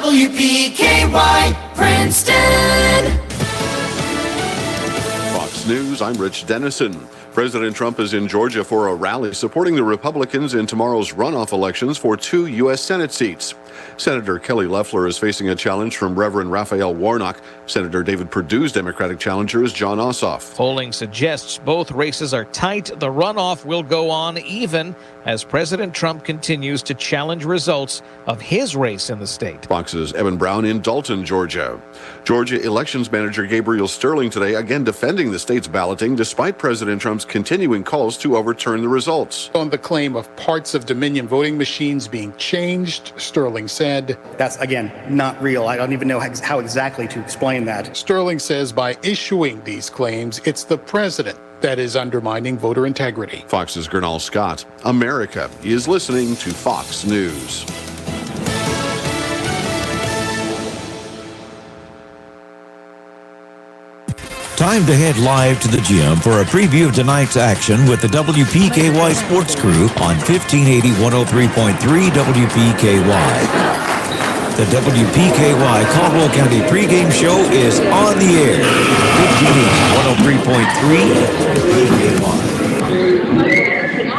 WPKY, Princeton. Fox News, I'm Rich Dennison. President Trump is in Georgia for a rally supporting the Republicans in tomorrow's runoff elections for 2 U.S. Senate seats. Senator Kelly Loeffler is facing a challenge from Reverend Raphael Warnock. Senator David Perdue's Democratic challenger is John Ossoff. Polling suggests both races are tight. The runoff will go on even as President Trump continues to challenge results of his race in the state. Fox's Evan Brown in Dalton, Georgia. Georgia elections manager Gabriel Sterling today again defending the state's balloting despite President Trump's continuing calls to overturn the results. On the claim of parts of Dominion voting machines being changed, Sterling said, "That's, again, not real. I don't even know how exactly to explain that." Sterling says by issuing these claims, it's the president that is undermining voter integrity. Fox's Gernal Scott. America is listening to Fox News. Time to head live to the gym for a preview of tonight's action with the WPKY Sports Crew on 1580 103.3 WPKY. The WPKY Caldwell County pregame show is on the air. 1580 103.3 WPKY.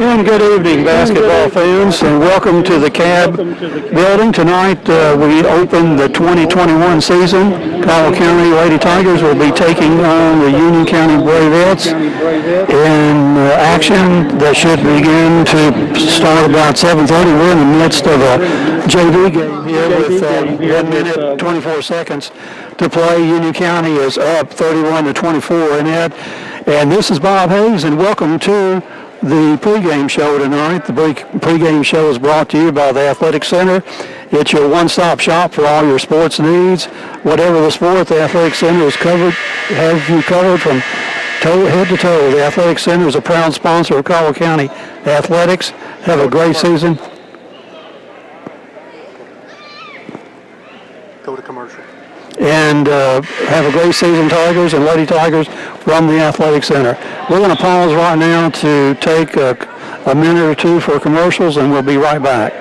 And good evening, basketball fans, and welcome to the CAB building. Tonight, we open the 2021 season. Caldwell County Lady Tigers will be taking on the Union County Bravettes in action that should begin to start about 7:30. We're in the midst of a JV game here with 1 minute, 24 seconds to play. Union County is up 31-24 in it. And this is Bob Hayes, and welcome to the pregame show tonight. The pregame show is brought to you by the Athletic Center. It's your one-stop shop for all your sports needs. Whatever the sport, the Athletic Center has you covered from head to toe. The Athletic Center is a proud sponsor of Caldwell County Athletics. Have a great season. Go to commercial. And have a great season, Tigers and Lady Tigers from the Athletic Center. We're going to pause right now to take a minute or two for commercials, and we'll be right back.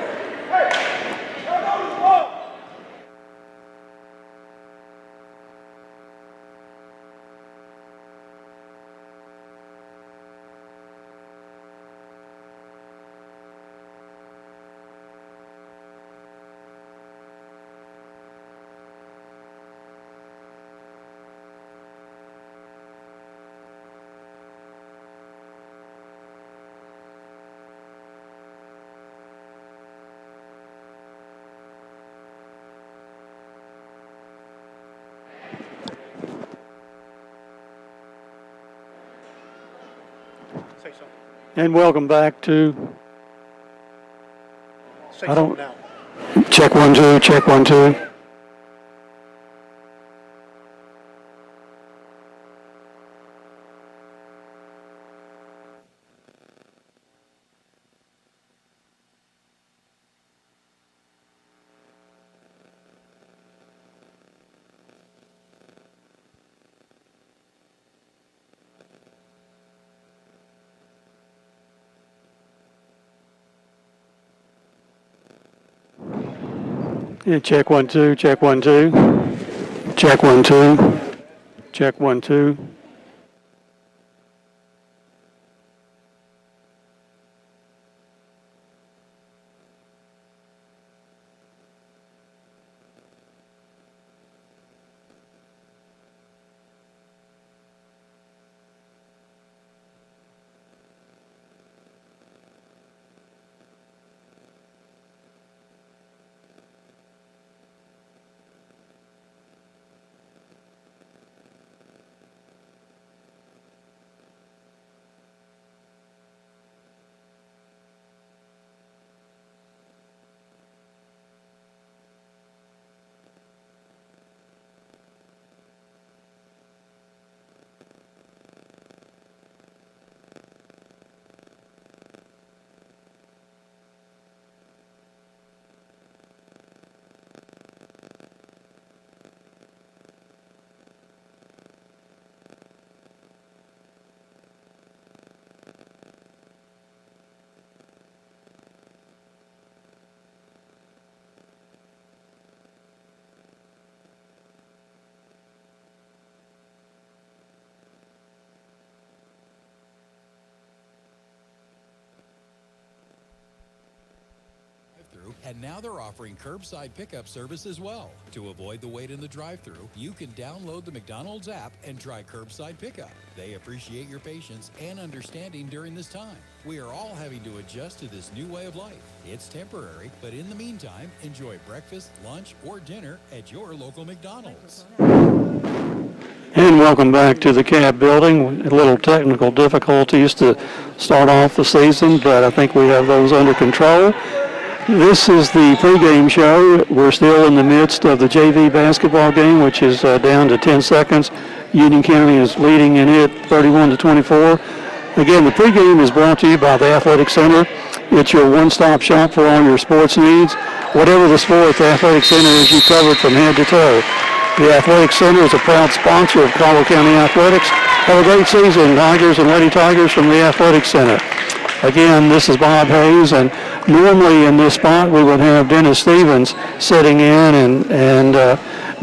And welcome back to. Check 1 2. Check 1 2. Yeah, check 1 2. Check 1 2. Check 1 2. Check 1 2. And now they're offering curbside pickup service as well. To avoid the wait in the drive-thru, you can download the McDonald's app and try curbside pickup. They appreciate your patience and understanding during this time. We are all having to adjust to this new way of life. It's temporary, but in the meantime, enjoy breakfast, lunch, or dinner at your local McDonald's. And welcome back to the CAB building. A little technical difficulties to start off the season, but I think we have those under control. This is the pregame show. We're still in the midst of the JV basketball game, which is down to 10 seconds. Union County is leading in it 31-24. Again, the pregame is brought to you by the Athletic Center. It's your one-stop shop for all your sports needs. Whatever the sport, the Athletic Center is you covered from head to toe. The Athletic Center is a proud sponsor of Caldwell County Athletics. Have a great season, Tigers and Lady Tigers from the Athletic Center. Again, this is Bob Hayes, and normally in this spot we would have Dennis Stevens sitting in and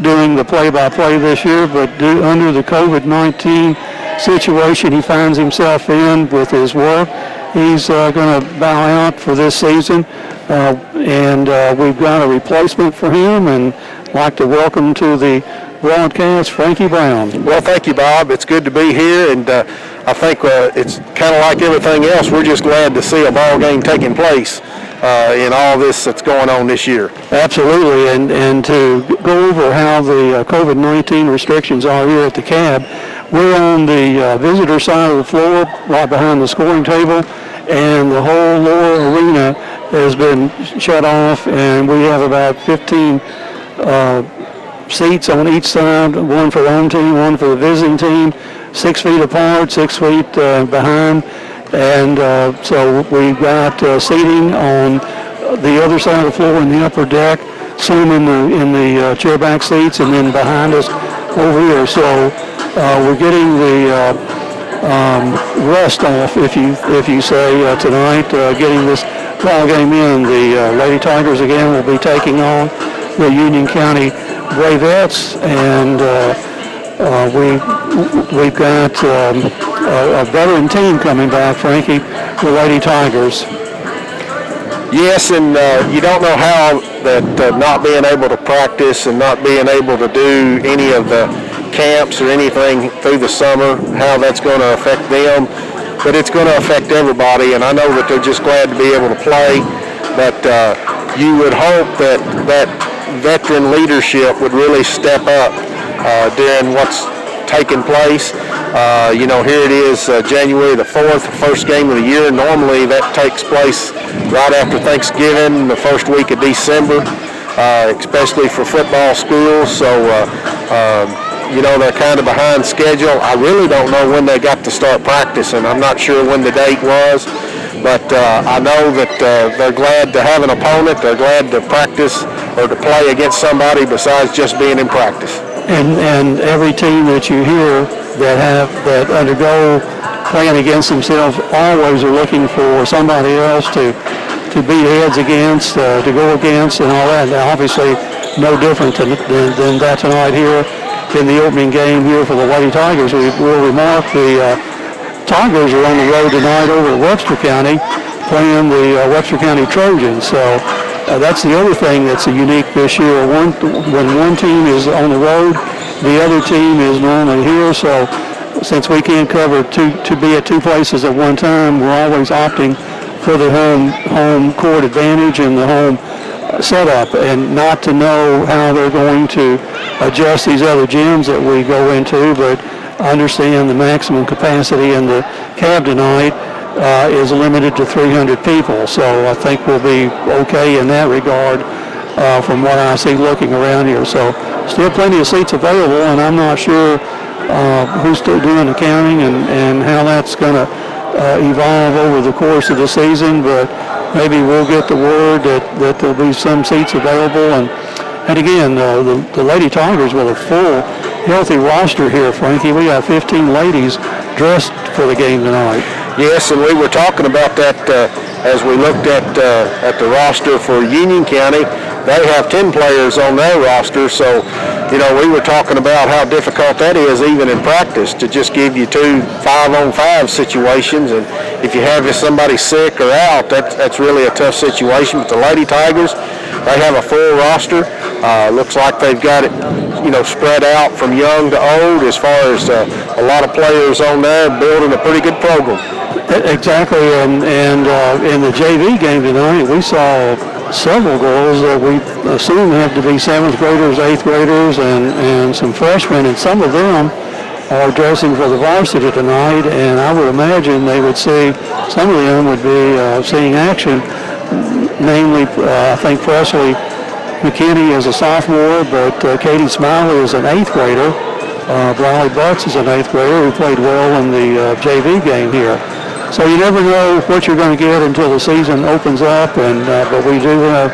doing the play-by-play this year, but under the COVID-19 situation he finds himself in with his work, he's going to bow out for this season, and we've got a replacement for him, and I'd like to welcome to the broadcast Frankie Brown. Well, thank you, Bob. It's good to be here, and I think it's kind of like everything else. We're just glad to see a ball game taking place in all this that's going on this year. Absolutely, and to go over how the COVID-19 restrictions are here at the CAB, we're on the visitor side of the floor, right behind the scoring table, and the whole lower arena has been shut off, and we have about 15 seats on each side, one for the home team, one for the visiting team, 6 feet apart, 6 feet behind, and so we've got seating on the other side of the floor in the upper deck, some in the chairback seats, and then behind us over here. So we're getting the rust off, if you say, tonight, getting this ball game in. The Lady Tigers again will be taking on the Union County Bravettes, and we've got a veteran team coming back, Frankie, the Lady Tigers. Yes, and you don't know how that not being able to practice and not being able to do any of the camps or anything through the summer, how that's going to affect them, but it's going to affect everybody, and I know that they're just glad to be able to play, but you would hope that veteran leadership would really step up during what's taking place. Here it is, January the 4th, first game of the year. Normally that takes place right after Thanksgiving, the first week of December, especially for football schools. So, they're kind of behind schedule. I really don't know when they got to start practicing. I'm not sure when the date was, but I know that they're glad to have an opponent. They're glad to practice or to play against somebody besides just being in practice. And every team that you hear that undergo playing against themselves always are looking for somebody else to beat heads against, to go against, and all that. Now, obviously, no different than that tonight here in the opening game here for the Lady Tigers. We will remark the Tigers are on the road tonight over at Webster County, playing the Webster County Trojans. So that's the other thing that's unique this year. When one team is on the road, the other team is normally here. So since we can't cover to be at two places at one time, we're always opting for the home court advantage and the home setup, and not to know how they're going to adjust these other gyms that we go into, but understand the maximum capacity in the CAB tonight is limited to 300 people. So I think we'll be okay in that regard from what I see looking around here. So still plenty of seats available, and I'm not sure who's still doing the counting and how that's going to evolve over the course of the season, but maybe we'll get the word that there'll be some seats available. And again, the Lady Tigers with a full, healthy roster here, Frankie. We got 15 ladies dressed for the game tonight. Yes, and we were talking about that as we looked at the roster for Union County. They have 10 players on their roster, so we were talking about how difficult that is even in practice to just give you 2 5-on-5 situations, and if you have somebody sick or out, that's really a tough situation. But the Lady Tigers, they have a full roster. Looks like they've got it, spread out from young to old as far as a lot of players on there, building a pretty good program. Exactly, and in the JV game tonight, we saw several girls that we assume have to be 7th graders, 8th graders, and some freshmen, and some of them are dressing for the varsity tonight, and I would imagine they would see, some of them would be seeing action, namely, I think Presley McKinney is a sophomore, but Katie Smiley is an 8th grader. Briley Butts is an 8th grader who played well in the JV game here. So you never know what you're going to get until the season opens up, and but we do have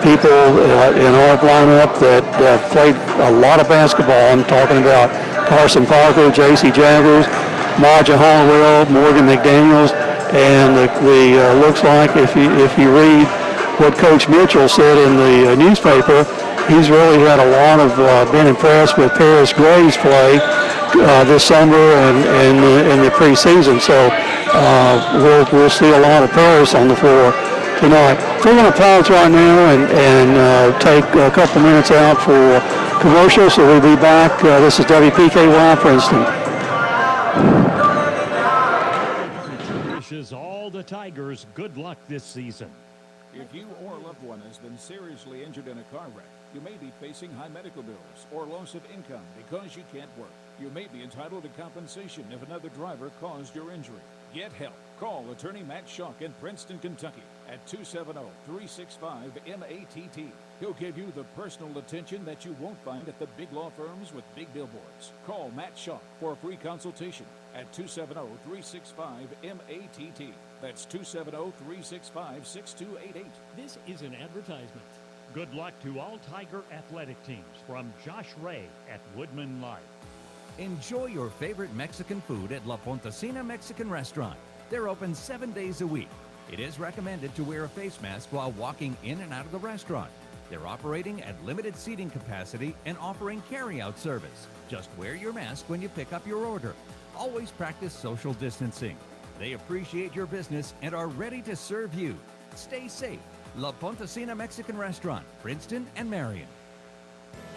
people in our lineup that played a lot of basketball. I'm talking about Carson Parker, J.C. Jaggers, Maja Hollowell, Morgan McDaniels, and the looks like if you read what Coach Mitchell said in the newspaper, he's really had a lot of been impressed with Paris Gray's play this summer and in the preseason. So we'll see a lot of Paris on the floor tonight. We're going to pause right now and take a couple minutes out for commercials, so we'll be back. This is WPKY Princeton. Wishes all the Tigers good luck this season. If you or a loved one has been seriously injured in a car wreck, you may be facing high medical bills or loss of income because you can't work. You may be entitled to compensation if another driver caused your injury. Get help. Call attorney Matt Schock in Princeton, Kentucky at 270-365-MATT. He'll give you the personal attention that you won't find at the big law firms with big billboards. Call Matt Schock for a free consultation at 270-365-MATT. That's 270-365-6288. This is an advertisement. Good luck to all Tiger athletic teams from Josh Ray at Woodman Life. Enjoy your favorite Mexican food at La Pontesina Mexican Restaurant. They're open 7 days a week. It is recommended to wear a face mask while walking in and out of the restaurant. They're operating at limited seating capacity and offering carry-out service. Just wear your mask when you pick up your order. Always practice social distancing. They appreciate your business and are ready to serve you. Stay safe. La Pontesina Mexican Restaurant, Princeton and Marion.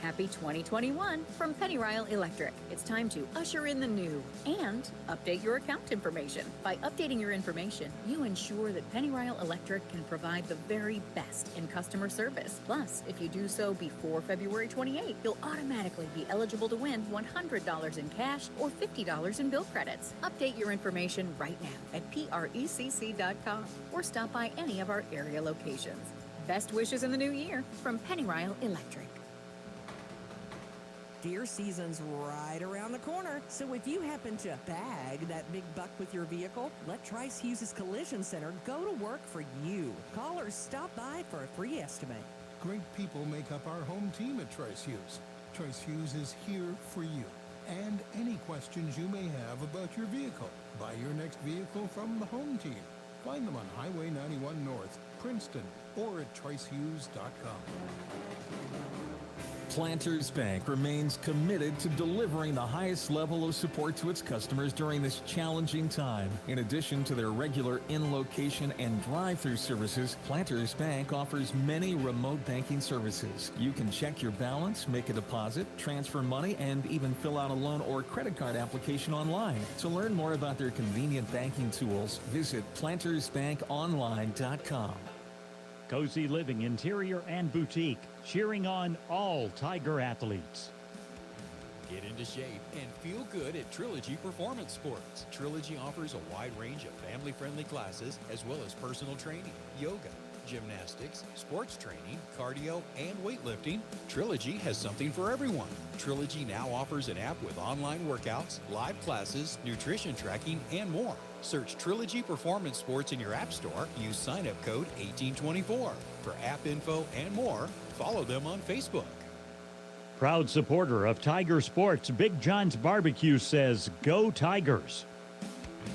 Happy 2021 from Pennyrile Electric. It's time to usher in the new and update your account information. By updating your information, you ensure that Pennyrile Electric can provide the very best in customer service. Plus, if you do so before February 28th, you'll automatically be eligible to win $100 in cash or $50 in bill credits. Update your information right now at PRECC.com or stop by any of our area locations. Best wishes in the new year from Pennyrile Electric. Deer season's right around the corner, so if you happen to bag that big buck with your vehicle, let Trice Hughes' Collision Center go to work for you. Call or stop by for a free estimate. Great people make up our home team at Trice Hughes. Trice Hughes is here for you and any questions you may have about your vehicle. Buy your next vehicle from the home team. Find them on Highway 91 North, Princeton, or at tricehughes.com. Planters Bank remains committed to delivering the highest level of support to its customers during this challenging time. In addition to their regular in-location and drive-through services, Planters Bank offers many remote banking services. You can check your balance, make a deposit, transfer money, and even fill out a loan or credit card application online. To learn more about their convenient banking tools, visit plantersbankonline.com. Cozy Living Interior and Boutique, cheering on all Tiger athletes. Get into shape and feel good at Trilogy Performance Sports. Trilogy offers a wide range of family-friendly classes as well as personal training, yoga, gymnastics, sports training, cardio, and weightlifting. Trilogy has something for everyone. Trilogy now offers an app with online workouts, live classes, nutrition tracking, and more. Search Trilogy Performance Sports in your app store. Use sign-up code 1824. For app info and more, follow them on Facebook. Proud supporter of Tiger Sports, Big John's Barbecue says, "Go Tigers."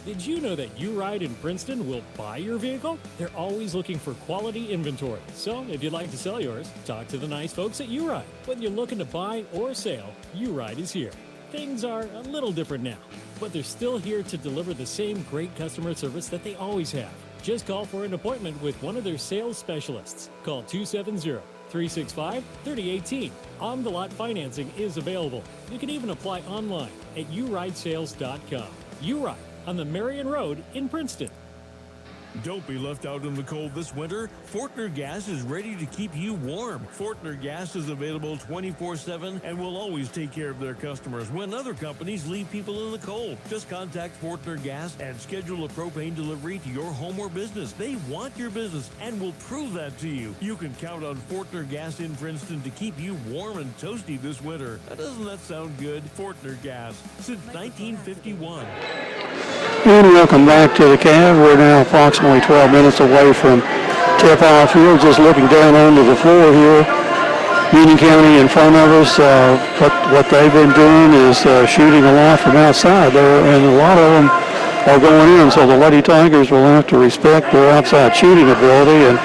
Did you know that U-Ride in Princeton will buy your vehicle? They're always looking for quality inventory. So if you'd like to sell yours, talk to the nice folks at U-Ride. Whether you're looking to buy or sell, U-Ride is here. Things are a little different now, but they're still here to deliver the same great customer service that they always have. Just call for an appointment with one of their sales specialists. Call 270-365-3018. On-the-lot financing is available. You can even apply online at uridesales.com. U-Ride on the Marion Road in Princeton. Don't be left out in the cold this winter. Fortner Gas is ready to keep you warm. Fortner Gas is available 24/7 and will always take care of their customers when other companies leave people in the cold. Just contact Fortner Gas and schedule a propane delivery to your home or business. They want your business and will prove that to you. You can count on Fortner Gas in Princeton to keep you warm and toasty this winter. Doesn't that sound good? Fortner Gas, since 1951. And welcome back to the cab. We're now approximately 12 minutes away from tip-off here. Just looking down onto the floor here. Union County in front of us. What they've been doing is shooting a lot from outside there, and a lot of them are going in. So the Lady Tigers will have to respect their outside shooting ability, and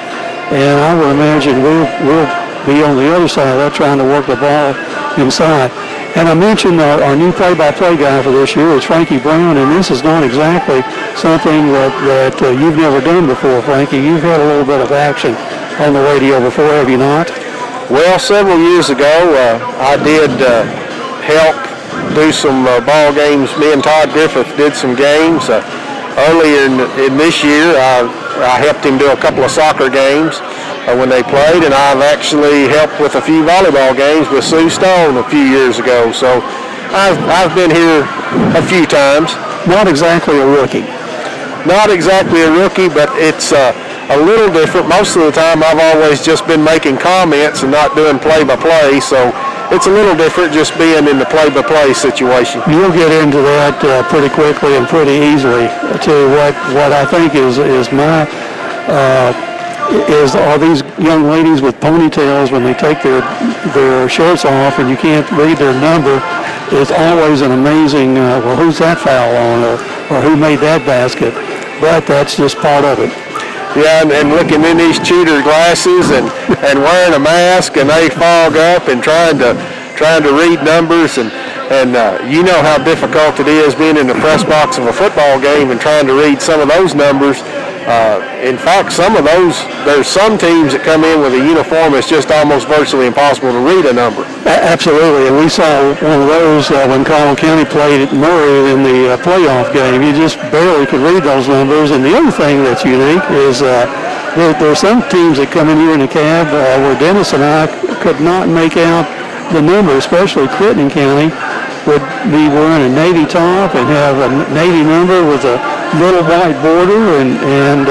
I would imagine we'll be on the other side of that, trying to work the ball inside. And I mentioned our new play-by-play guy for this year is Frankie Brown, and this is not exactly something that you've never done before, Frankie. You've had a little bit of action on the radio before, have you not? Well, several years ago, I did help do some ball games. Me and Todd Griffith did some games. Earlier in this year, I helped him do a couple of soccer games when they played, and I've actually helped with a few volleyball games with Sue Stone a few years ago. So I've been here a few times. Not exactly a rookie. Not exactly a rookie, but it's a little different. Most of the time I've always just been making comments and not doing play-by-play, so it's a little different just being in the play-by-play situation. You'll get into that pretty quickly and pretty easily to what I think is are these young ladies with ponytails when they take their shirts off and you can't read their number. It's always an amazing, well, who's that foul on, or who made that basket? But that's just part of it. Yeah, and looking in these tutor glasses and wearing a mask, and they fog up and trying to read numbers, and you know how difficult it is being in the press box of a football game and trying to read some of those numbers. In fact, there's some teams that come in with a uniform it's just almost virtually impossible to read a number. Absolutely, and we saw one of those when Caldwell County played at Murray in the playoff game. You just barely could read those numbers. And the other thing that's unique is there are some teams that come in here in the cab where Dennis and I could not make out the number, especially Crittenden County would be wearing a navy top and have a navy number with a little white border, and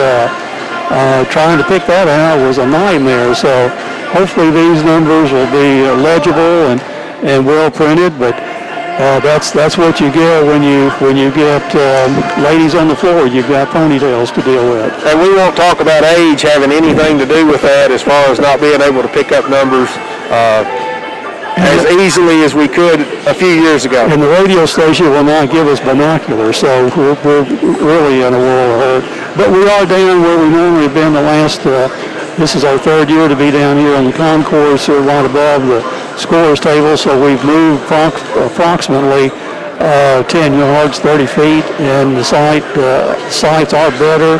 trying to pick that out was a nightmare. So hopefully these numbers will be legible and well printed, but that's what you get when you get ladies on the floor. You've got ponytails to deal with. And we won't talk about age having anything to do with that as far as not being able to pick up numbers as easily as we could a few years ago. And the radio station will not give us binoculars, so we're really in a world of hurt. But we are down where we normally have been the last, this is our third year to be down here on the concourse, here right above the scorer's table, so we've moved approximately 10 yards, 30 feet, and the sights are better.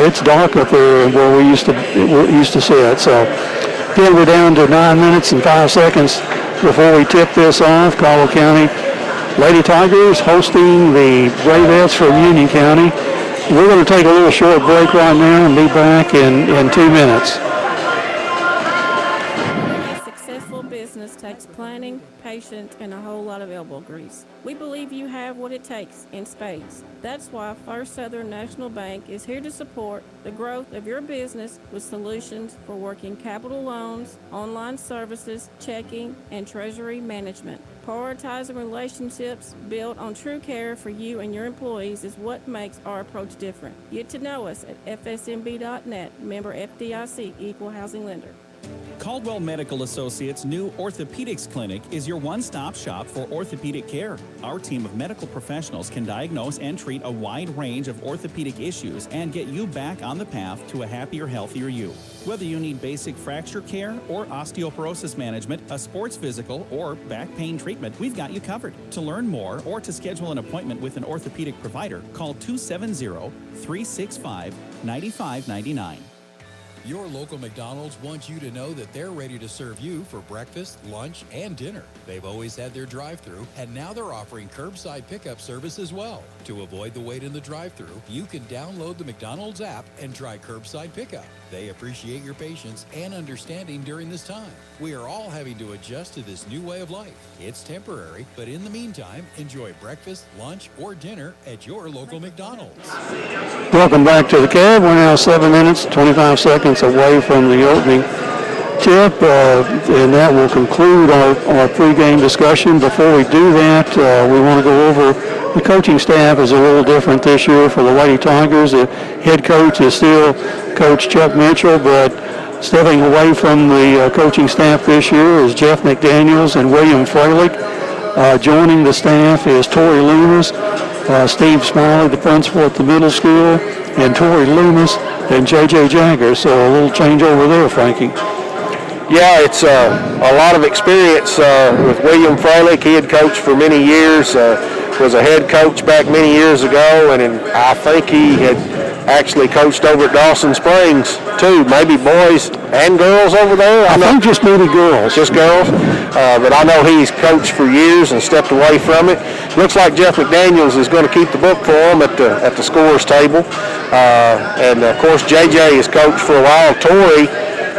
It's dark up there where we used to sit, so again, we're down to 9 minutes and 5 seconds before we tip this off. Caldwell County Lady Tigers hosting the Bravettes from Union County. We're going to take a little short break right now and be back in 2 minutes. A successful business takes planning, patience, and a whole lot of elbow grease. We believe you have what it takes in spades. That's why First Southern National Bank is here to support the growth of your business with solutions for working capital loans, online services, checking, and treasury management. Prioritizing relationships built on true care for you and your employees is what makes our approach different. Get to know us at fsmb.net, member FDIC, equal housing lender. Caldwell Medical Associates' new orthopedics clinic is your one-stop shop for orthopedic care. Our team of medical professionals can diagnose and treat a wide range of orthopedic issues and get you back on the path to a happier, healthier you. Whether you need basic fracture care or osteoporosis management, a sports physical, or back pain treatment, we've got you covered. To learn more or to schedule an appointment with an orthopedic provider, call 270-365-9599. Your local McDonald's wants you to know that they're ready to serve you for breakfast, lunch, and dinner. They've always had their drive-thru, and now they're offering curbside pickup service as well. To avoid the wait in the drive-thru, you can download the McDonald's app and try curbside pickup. They appreciate your patience and understanding during this time. We are all having to adjust to this new way of life. It's temporary, but in the meantime, enjoy breakfast, lunch, or dinner at your local McDonald's. Welcome back to the cab. We're now 7 minutes, 25 seconds away from the opening tip, and that will conclude our pregame discussion. Before we do that, we want to go over the coaching staff is a little different this year for the Lady Tigers. The head coach is still Coach Chuck Mitchell, but stepping away from the coaching staff this year is Jeff McDaniels and William Freilich. Joining the staff is Tori Loomis, Steve Smiley, the principal at the middle school, and Tori Loomis and J.J. Jagger. So a little change over there, Frankie. Yeah, it's a lot of experience with William Freilich. He had coached for many years, was a head coach back many years ago, and I think he had actually coached over at Dawson Springs too, maybe boys and girls over there. I think just maybe girls. Just girls, but I know he's coached for years and stepped away from it. Looks like Jeff McDaniels is going to keep the book for him at the scores table, and of course JJ has coached for a while. Tori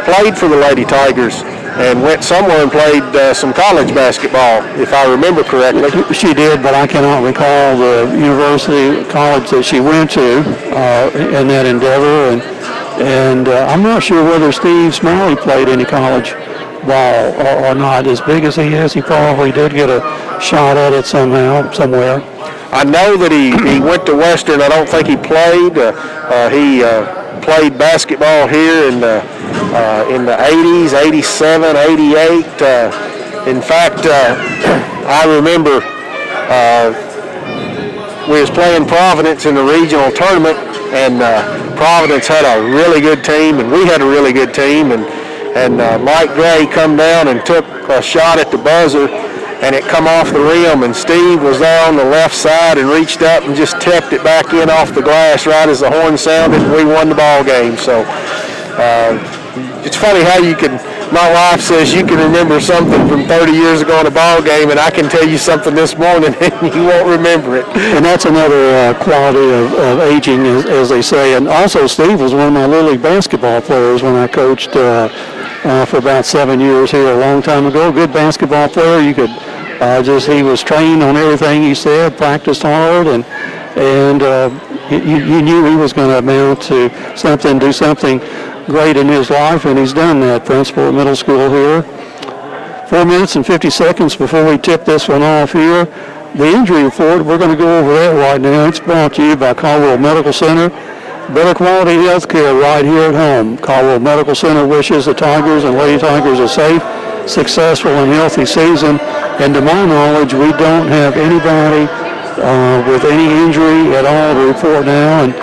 played for the Lady Tigers and went somewhere and played some college basketball, if I remember correctly. She did, but I cannot recall the university, college that she went to in that endeavor. And I'm not sure whether Steve Smiley played any college ball or not. As big as he is, he probably did get a shot at it somehow, somewhere. I know that he went to Western. I don't think he played. He played basketball here in the 80s, 87, 88. In fact, I remember we was playing Providence in the regional tournament, and Providence had a really good team, and we had a really good team, and Mike Gray come down and took a shot at the buzzer, and it come off the rim, and Steve was there on the left side and reached up and just tipped it back in off the glass right as the horn sounded, and we won the ball game. So it's funny how my wife says you can remember something from 30 years ago in a ball game, and I can tell you something this morning and you won't remember it. And that's another quality of aging, as they say. And also, Steve was one of my Little League basketball players when I coached for about 7 years here a long time ago. Good basketball player. You could he was trained on everything he said, practiced hard, and you knew he was going to amount to something, do something great in his life, and he's done that. Principal at middle school here. 4 minutes and 50 seconds before we tip this one off here. The injury report, we're going to go over that right now. It's brought to you by Caldwell Medical Center. Better quality health care right here at home. Caldwell Medical Center wishes the Tigers and Lady Tigers a safe, successful, and healthy season. And to my knowledge, we don't have anybody with any injury at all to report now. And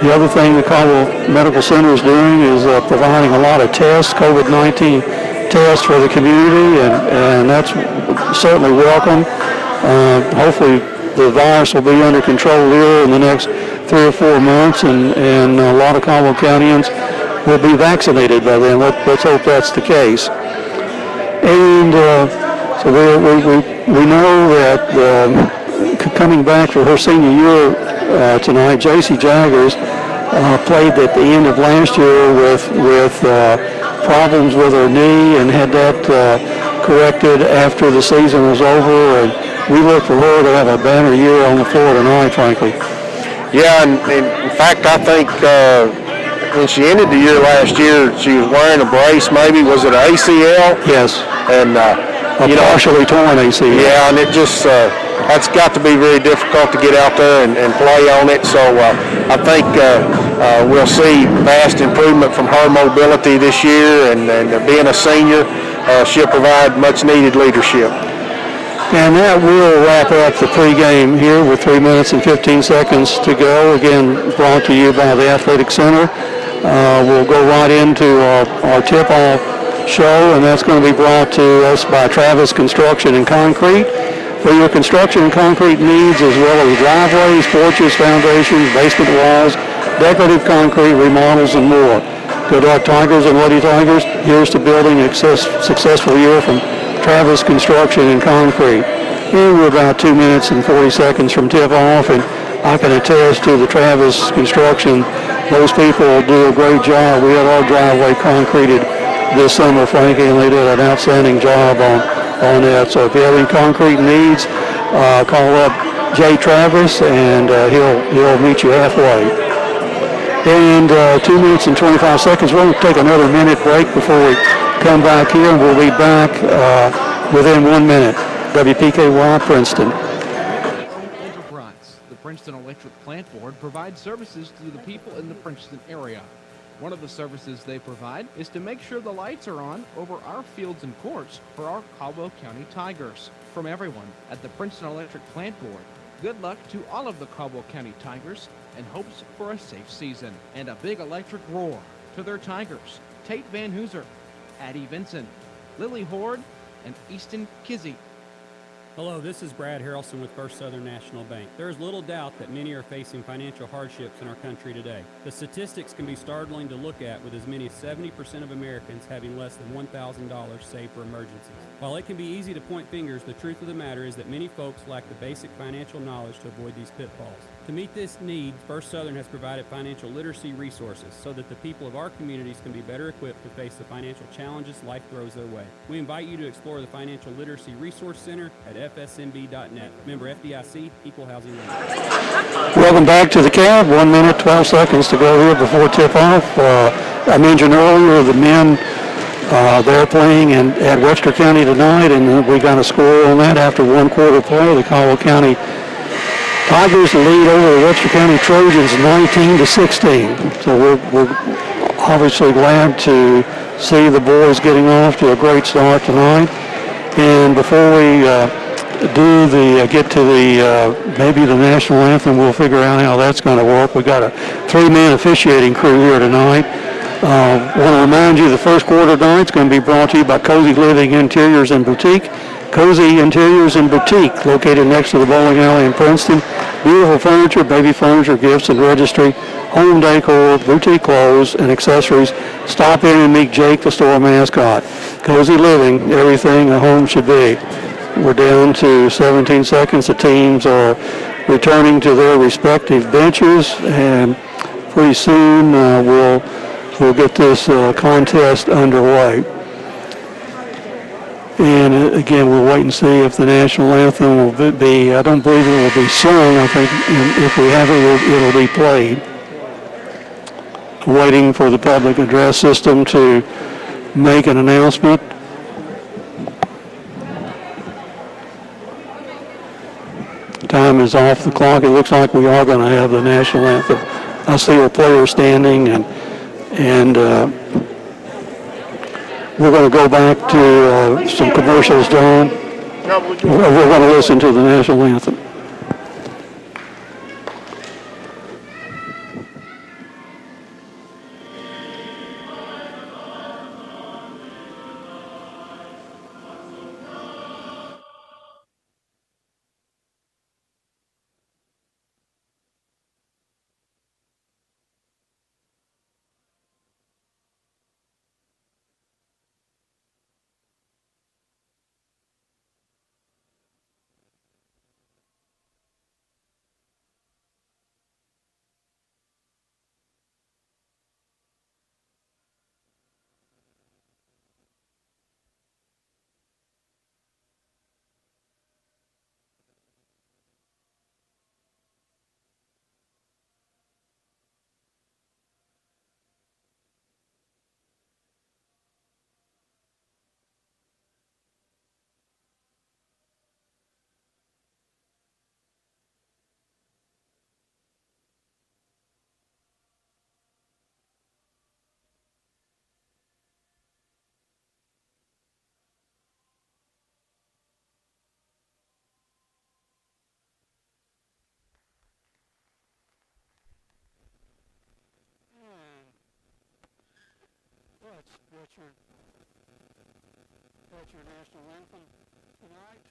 the other thing the Caldwell Medical Center is doing is providing a lot of tests, COVID-19 tests for the community, and that's certainly welcome. Hopefully the virus will be under control here in the next 3 or 4 months, and a lot of Caldwell Countyans will be vaccinated by then. Let's hope that's the case. And so we know that coming back for her senior year tonight, J.C. Jaggers played at the end of last year with problems with her knee and had that corrected after the season was over. And we look for her to have a banner year on the floor tonight, frankly. Yeah, and in fact, I think when she ended the year last year, she was wearing a brace, maybe. Was it an ACL? Yes. And, partially torn ACL. Yeah, and it just, that's got to be very difficult to get out there and play on it. So I think we'll see vast improvement from her mobility this year, and being a senior, she'll provide much needed leadership. And that will wrap up the pregame here with 3 minutes and 15 seconds to go. Again, brought to you by the Athletic Center. We'll go right into our tip-off show, and that's going to be brought to us by Travis Construction and Concrete. For your construction and concrete needs, as well as driveways, porches, foundations, basement walls, decorative concrete, remodels, and more. Good luck, Tigers and Lady Tigers. Here's to building a successful year from Travis Construction and Concrete. And we're about 2 minutes and 40 seconds from tip-off, and I can attest to the Travis Construction. Those people do a great job. We had our driveway concreted this summer, Frankie, and they did an outstanding job on that. So if you have any concrete needs, call up Jay Travis, and he'll meet you halfway. And 2 minutes and 25 seconds. We're going to take another minute break before we come back here, and we'll be back within 1 minute. WPKY, Princeton. Enterprise, the Princeton Electric Plant Board, provides services to the people in the Princeton area. One of the services they provide is to make sure the lights are on over our fields and courts for our Caldwell County Tigers. From everyone at the Princeton Electric Plant Board, good luck to all of the Caldwell County Tigers and hopes for a safe season. And a big electric roar to their Tigers. Tate Van Hooser, Addie Vinson, Lily Horde, and Easton Kizzy. Hello, this is Brad Harrelson with First Southern National Bank. There is little doubt that many are facing financial hardships in our country today. The statistics can be startling to look at, with as many as 70% of Americans having less than $1,000 saved for emergencies. While it can be easy to point fingers, the truth of the matter is that many folks lack the basic financial knowledge to avoid these pitfalls. To meet this need, First Southern has provided financial literacy resources so that the people of our communities can be better equipped to face the financial challenges life throws their way. We invite you to explore the Financial Literacy Resource Center at fsmb.net. Member FDIC, Equal Housing Lender. Welcome back to the cab. 1 minute, 12 seconds to go here before tip-off. I mentioned earlier the men, they're playing at Webster County tonight, and we got a score on that after one quarter play. The Caldwell County Tigers lead over the Webster County Trojans 19-16. So we're obviously glad to see the boys getting off to a great start tonight. And before we get to the maybe the national anthem, we'll figure out how that's going to work. We got a 3-man officiating crew here tonight. Want to remind you the first quarter tonight's going to be brought to you by Cozy Living Interiors and Boutique. Cozy Interiors and Boutique, located next to the bowling alley in Princeton. Beautiful furniture, baby furniture, gifts and registry, home decor, boutique clothes, and accessories. Stop in and meet Jake, the store mascot. Cozy Living, everything a home should be. We're down to 17 seconds. The teams are returning to their respective benches, and pretty soon we'll get this contest underway. And again, we'll wait and see if the national anthem will be, I don't believe it will be sung. I think if we have it, it'll be played. Waiting for the public address system to make an announcement. Time is off the clock. It looks like we are going to have the national anthem. I see our players standing, and we're going to go back to some commercials, John. We're going to listen to the national anthem. That's your national anthem tonight.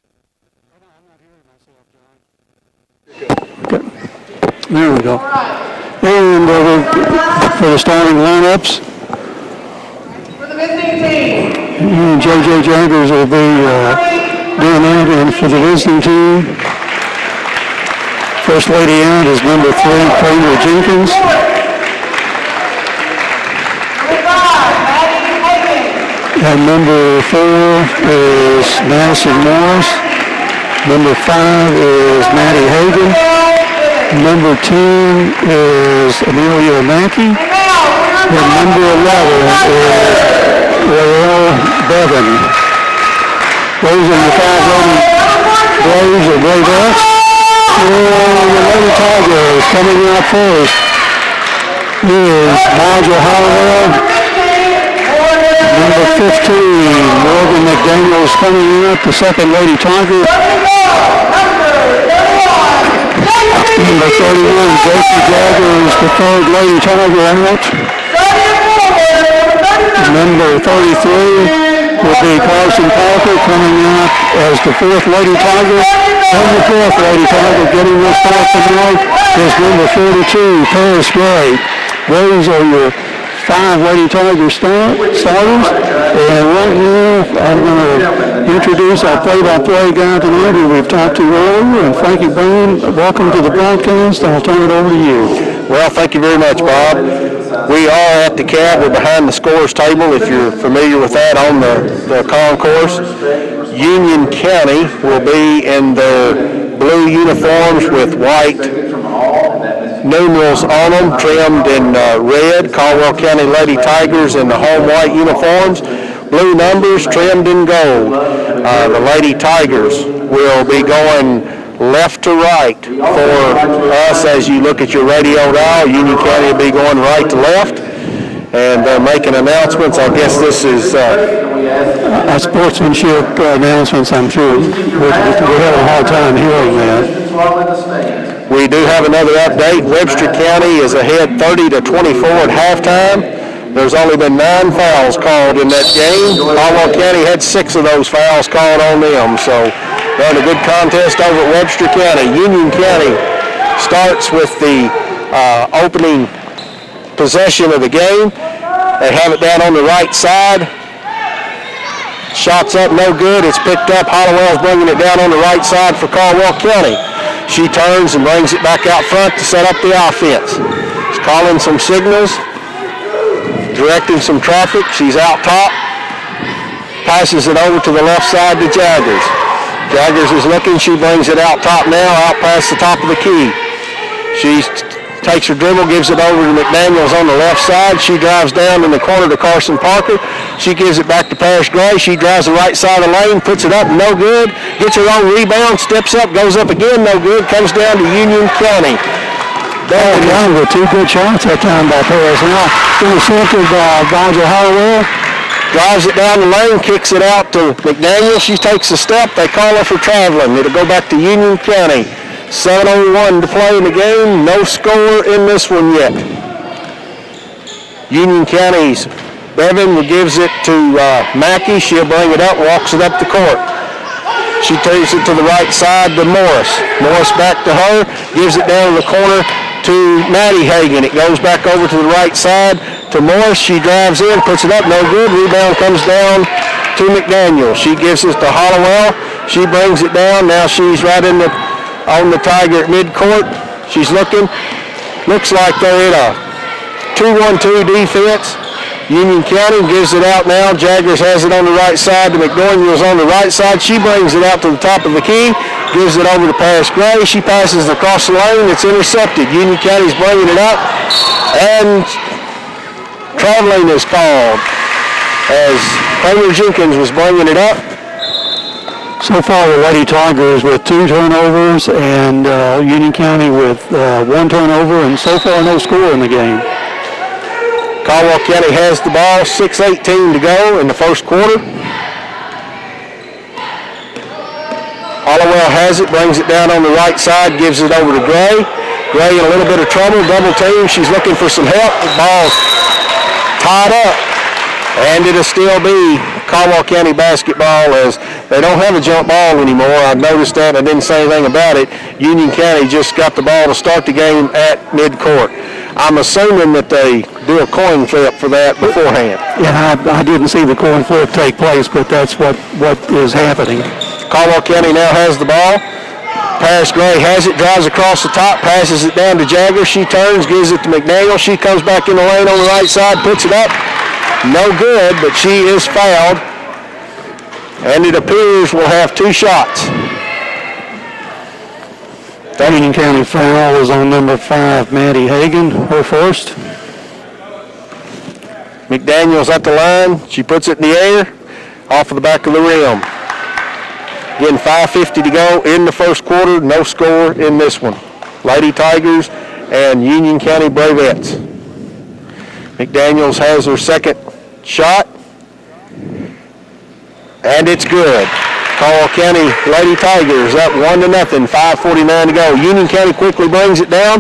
Oh, no, I'm not hearing myself, John. Okay. There we go. And for the starting lineups. For the visiting team. And J.J. Jaggers will be doing that. And for the visiting team, First Lady out is number 3, Kramer Jenkins. And number 4 is Madison Morris. Number 5 is Maddie Hagan. Number 10 is Amelia Mackey. And number 11 is Rael Bevan. Those are the 5 Lady Braves or Bravettes. And the Lady Tigers coming out first is Marja Hollowell. Number 15, Morgan McDaniels coming out, the second Lady Tiger. Number 31, J.C. Jaggers, the third Lady Tiger out. Number 33 will be Carson Parker coming out as the fourth Lady Tiger. And the fourth Lady Tiger getting this start tonight is number 42, Paris Gray. Those are your 5 Lady Tiger starters, and right now I'm going to introduce our play-by-play guy tonight who we've talked to earlier, and Frankie Brown, welcome to the broadcast. I'll turn it over to you. Well, thank you very much, Bob. We are at the cab. We're behind the scores table, if you're familiar with that, on the concourse. Union County will be in their blue uniforms with white numerals on them, trimmed in red. Caldwell County Lady Tigers in the home white uniforms. Blue numbers trimmed in gold. The Lady Tigers will be going left to right for us as you look at your radio dial. Union County will be going right to left. And they're making announcements. I guess this is sportsmanship announcements, I'm sure. We're having a hard time hearing that. We do have another update. Webster County is ahead 30-24 at halftime. There's only been 9 fouls called in that game. Caldwell County had 6 of those fouls called on them. So they're in a good contest over at Webster County. Union County starts with the opening possession of the game. They have it down on the right side. Shots up, no good. It's picked up. Hollowell's bringing it down on the right side for Caldwell County. She turns and brings it back out front to set up the offense. She's calling some signals, directing some traffic. She's out top. Passes it over to the left side to Jaggers. Jaggers is looking. She brings it out top now, out past the top of the key. She takes her dribble, gives it over to McDaniels on the left side. She drives down in the corner to Carson Parker. She gives it back to Paris Gray. She drives the right side of the lane, puts it up, no good. Gets her own rebound, steps up, goes up again, no good. Comes down to Union County. Down with 2 good shots that time by Paris. Now intercepted by Marja Hollowell. Drives it down the lane, kicks it out to McDaniels. She takes a step. They call her for traveling. It'll go back to Union County. 7:01 to play in the game. No score in this one yet. Union County's Bevan gives it to Mackey. She'll bring it up, walks it up the court. She turns it to the right side to Morris. Morris back to her, gives it down in the corner to Maddie Hagan. It goes back over to the right side to Morris. She drives in, puts it up, no good. Rebound comes down to McDaniel. She gives it to Hollowell. She brings it down. Now she's right on the Tiger at midcourt. She's looking. Looks like they're in a 2-1-2 defense. Union County gives it out now. Jaggers has it on the right side to McDaniels on the right side. She brings it out to the top of the key. Gives it over to Paris Gray. She passes it across the lane. It's intercepted. Union County's bringing it up. And traveling is called as Kramer Jenkins was bringing it up. So far, the Lady Tigers with 2 turnovers and Union County with 1 turnover, and so far no score in the game. Caldwell County has the ball, 6:18 to go in the first quarter. Hollowell has it, brings it down on the right side, gives it over to Gray. Gray in a little bit of trouble, double team. She's looking for some help. The ball's tied up. And it'll still be Caldwell County basketball as they don't have a jump ball anymore. I noticed that. I didn't say anything about it. Union County just got the ball to start the game at midcourt. I'm assuming that they do a coin flip for that beforehand. Yeah, I didn't see the coin flip take place, but that's what is happening. Caldwell County now has the ball. Paris Gray has it, drives across the top, passes it down to Jagger. She turns, gives it to McDaniel. She comes back in the lane on the right side, puts it up. No good, but she is fouled. And it appears we'll have 2 shots. Union County foul was on number 5, Maddie Hagan, her first. McDaniel's at the line. She puts it in the air, off of the back of the rim. Again, 5:50 to go in the first quarter. No score in this one. Lady Tigers and Union County Bravettes. McDaniels has her second shot. And it's good. Caldwell County Lady Tigers up 1-0, 5:49 to go. Union County quickly brings it down,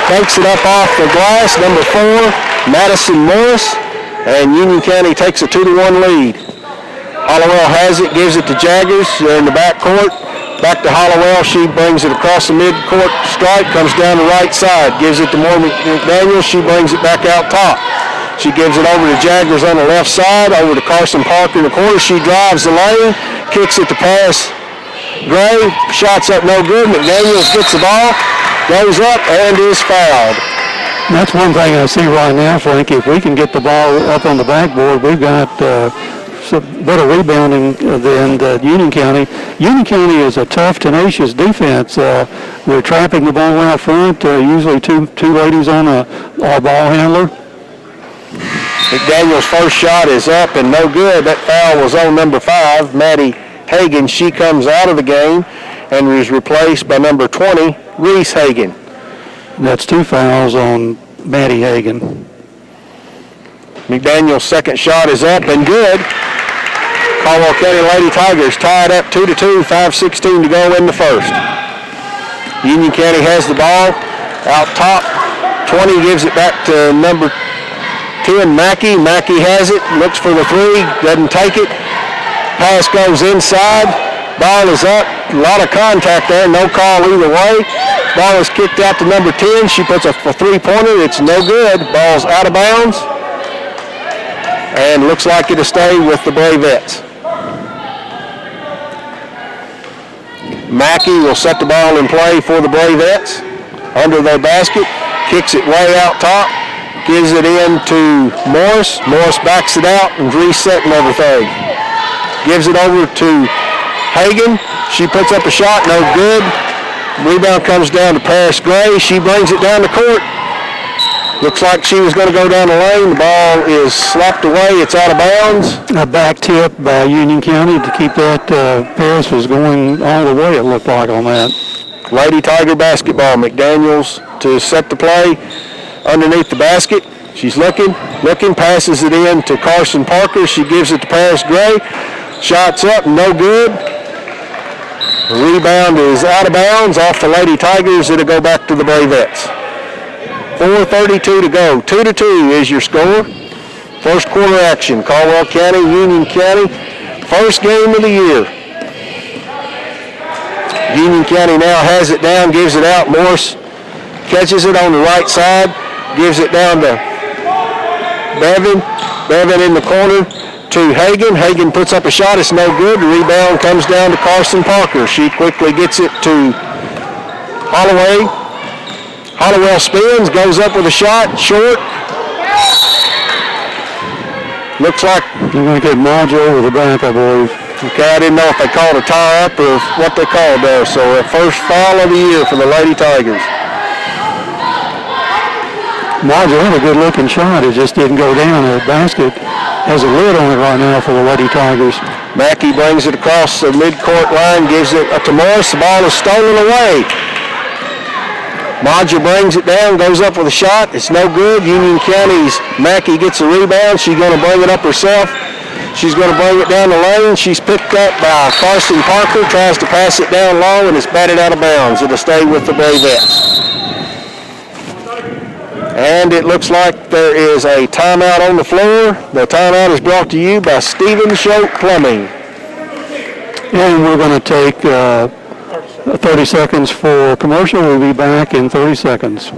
takes it up off the glass, number 4, Madison Morris, and Union County takes a 2-1 lead. Hollowell has it, gives it to Jaggers. They're in the back court. Back to Hollowell. She brings it across the mid-court stripe, comes down the right side, gives it to Moore McDaniel. She brings it back out top. She gives it over to Jaggers on the left side, over to Carson Parker in the corner. She drives the lane, kicks it to Paris Gray. Shots up no good. McDaniels gets the ball, goes up, and is fouled. That's one thing I see right now, Frank. If we can get the ball up on the backboard, we've got some better rebounding than Union County. Union County is a tough, tenacious defense. They're trapping the ball out front. Usually two ladies on our ball handler. McDaniel's first shot is up and no good. That foul was on number 5, Maddie Hagan. She comes out of the game and is replaced by number 20, Reese Hagan. That's 2 fouls on Maddie Hagan. McDaniel's second shot is up and good. Caldwell County Lady Tigers tied up 2-2, 5:16 to go in the first. Union County has the ball out top. 20 gives it back to number 10, Mackey. Mackey has it, looks for the 3, doesn't take it. Pass goes inside. Ball is up. A lot of contact there, no call either way. Ball is kicked out to number 10. She puts a 3-pointer. It's no good. Ball's out of bounds. And looks like it'll stay with the Bravettes. Mackey will set the ball in play for the Bravettes under their basket. Kicks it way out top. Gives it in to Morris. Morris backs it out and resetting everything. Gives it over to Hagan. She puts up a shot, no good. Rebound comes down to Paris Gray. She brings it down the court. Looks like she was going to go down the lane. The ball is slapped away. It's out of bounds. A back tip by Union County to keep that. Paris was going all the way, it looked like, on that. Lady Tiger basketball. McDaniels to set the play underneath the basket. She's looking, passes it in to Carson Parker. She gives it to Paris Gray. Shots up, no good. The rebound is out of bounds off the Lady Tigers. It'll go back to the Bravettes. 4:32 to go. 2-2 is your score. First quarter action. Caldwell County, Union County. First game of the year. Union County now has it down, gives it out. Morris catches it on the right side, gives it down to Bevan. Bevan in the corner to Hagan. Hagan puts up a shot. It's no good. The rebound comes down to Carson Parker. She quickly gets it to Holloway. Hollowell spins, goes up with a shot, short. Looks like they're going to get Marjorie over the back, I believe. Okay, I didn't know if they called a tie-up or what they called there. So first foul of the year for the Lady Tigers. Marjorie had a good-looking shot. It just didn't go down. The basket has a lid on it right now for the Lady Tigers. Mackey brings it across the midcourt line, gives it to Morris. The ball is stolen away. Modger brings it down, goes up with a shot. It's no good. Union County's Mackey gets a rebound. She's going to bring it up herself. She's going to bring it down the lane. She's picked up by Carson Parker. Tries to pass it down low, and it's batted out of bounds. It'll stay with the Bravettes. And it looks like there is a timeout on the floor. The timeout is brought to you by Stephen Schultz Plumbing. And we're going to take 30 seconds for commercial. We'll be back in 30 seconds.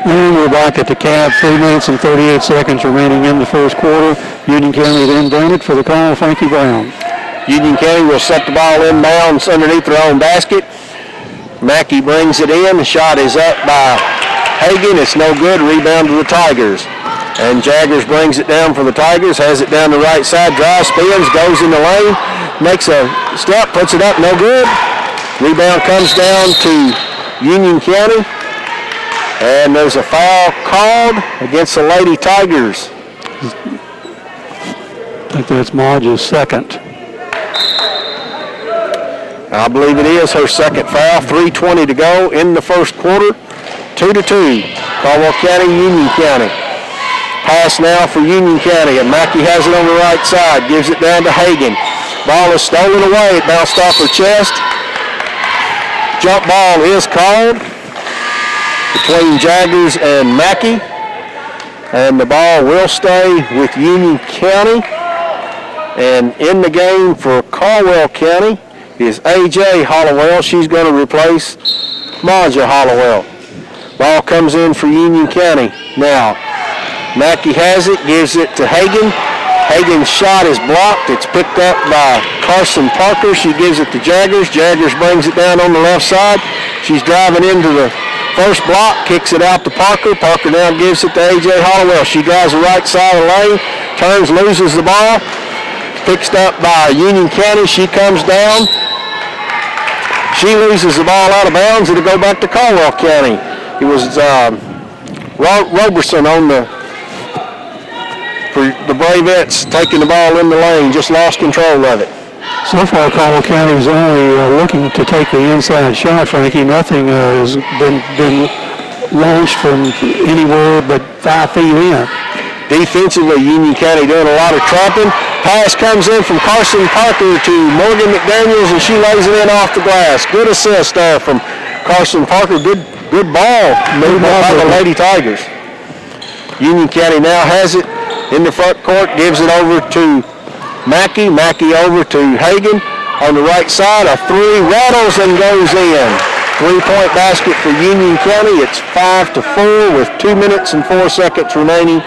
And we're back at the Cab, 3 minutes and 38 seconds remaining in the first quarter. Union County then Burnett for the call, Frankie Brown. Union County will set the ball inbounds underneath their own basket. Mackey brings it in. The shot is up by Hagan. It's no good. Rebound to the Tigers. And Jaggers brings it down for the Tigers. Has it down the right side. Drive, spins, goes in the lane. Makes a step, puts it up. No good. Rebound comes down to Union County. And there's a foul called against the Lady Tigers. I think that's Marge's second. I believe it is her second foul. 3:20 to go in the first quarter. 2-2. Caldwell County, Union County. Pass now for Union County, and Mackey has it on the right side. Gives it down to Hagan. Ball is stolen away. It bounced off her chest. Jump ball is called between Jaggers and Mackey. And the ball will stay with Union County. And in the game for Caldwell County is A.J. Hollowell. She's going to replace Maja Hollowell. Ball comes in for Union County. Now, Mackey has it, gives it to Hagan. Hagan's shot is blocked. It's picked up by Carson Parker. She gives it to Jaggers. Jaggers brings it down on the left side. She's driving into the first block, kicks it out to Parker. Parker now gives it to A.J. Hollowell. She drives the right side of the lane, turns, loses the ball. Picked up by Union County. She comes down. She loses the ball out of bounds. It'll go back to Caldwell County. It was Roberson for the Bravettes taking the ball in the lane, just lost control of it. So far, Caldwell County is only looking to take the inside shot, Frankie. Nothing has been launched from anywhere but 5 feet in. Defensively, Union County doing a lot of trapping. Pass comes in from Carson Parker to Morgan McDaniels, and she lays it in off the glass. Good assist there from Carson Parker. Good ball moved by the Lady Tigers. Union County now has it in the front court, gives it over to Mackey. Mackey over to Hagan on the right side. A three rattles and goes in. 3-point basket for Union County. It's 5-4 with 2 minutes and 4 seconds remaining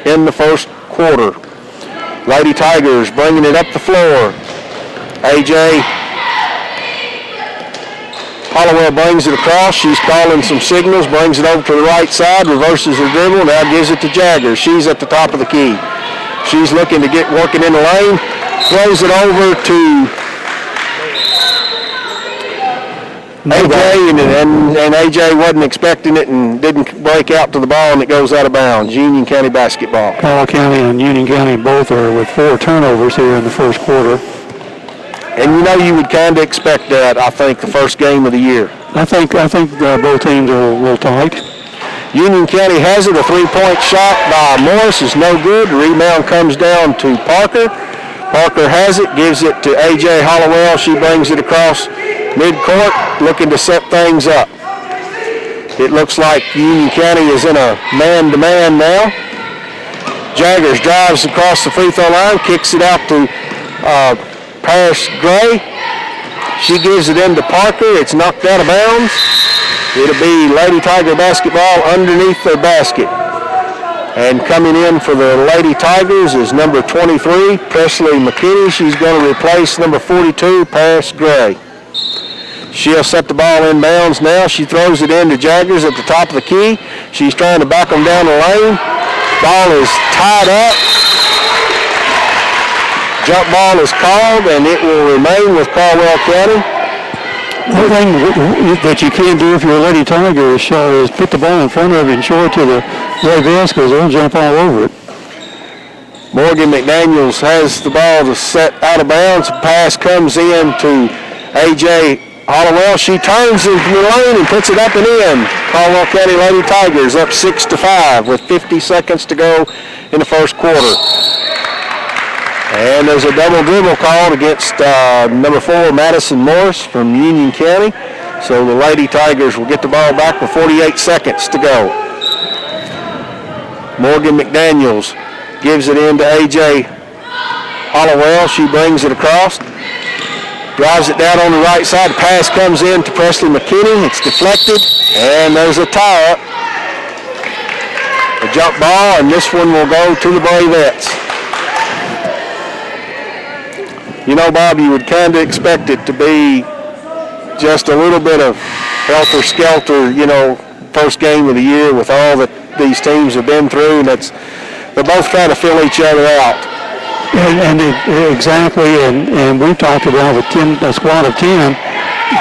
in the first quarter. Lady Tigers bringing it up the floor. A.J. Hollowell brings it across. She's calling some signals, brings it over to the right side, reverses her dribble, now gives it to Jaggers. She's at the top of the key. She's looking to get working in the lane, throws it over to A.J. and A.J. wasn't expecting it and didn't break out to the ball, and it goes out of bounds. Union County basketball. Caldwell County and Union County both are with 4 turnovers here in the first quarter. And you would kind of expect that, I think, the first game of the year. I think both teams are a little tight. Union County has it. A 3-point shot by Morris is no good. The rebound comes down to Parker. Parker has it, gives it to A.J. Hollowell. She brings it across midcourt, looking to set things up. It looks like Union County is in a man-to-man now. Jaggers drives across the free throw line, kicks it out to Paris Gray. She gives it into Parker. It's knocked out of bounds. It'll be Lady Tiger basketball underneath their basket. And coming in for the Lady Tigers is number 23, Presley McKinney. She's going to replace number 42, Paris Gray. She'll set the ball in bounds now. She throws it into Jaggers at the top of the key. She's trying to back them down the lane. Ball is tied up. Jump ball is called, and it will remain with Caldwell County. One thing that you can't do if you're a Lady Tiger is put the ball in front of you and show it to the Bravettes because they'll jump all over it. Morgan McDaniels has the ball to set out of bounds. The pass comes in to A.J. Caldwell. She turns into the lane and puts it up and in. Caldwell County Lady Tigers up 6-5 with 50 seconds to go in the first quarter. And there's a double dribble called against number 4, Madison Morris from Union County. So the Lady Tigers will get the ball back with 48 seconds to go. Morgan McDaniels gives it in to A.J. Hollowell. She brings it across. Drives it down on the right side. The pass comes in to Presley McKinney. It's deflected. And there's a tie-up. A jump ball, and this one will go to the Bravettes. You know, Bob, you would kind of expect it to be just a little bit of helter-skelter, first game of the year with all that these teams have been through. And they're both trying to fill each other out. Exactly, and we've talked about a squad of 10.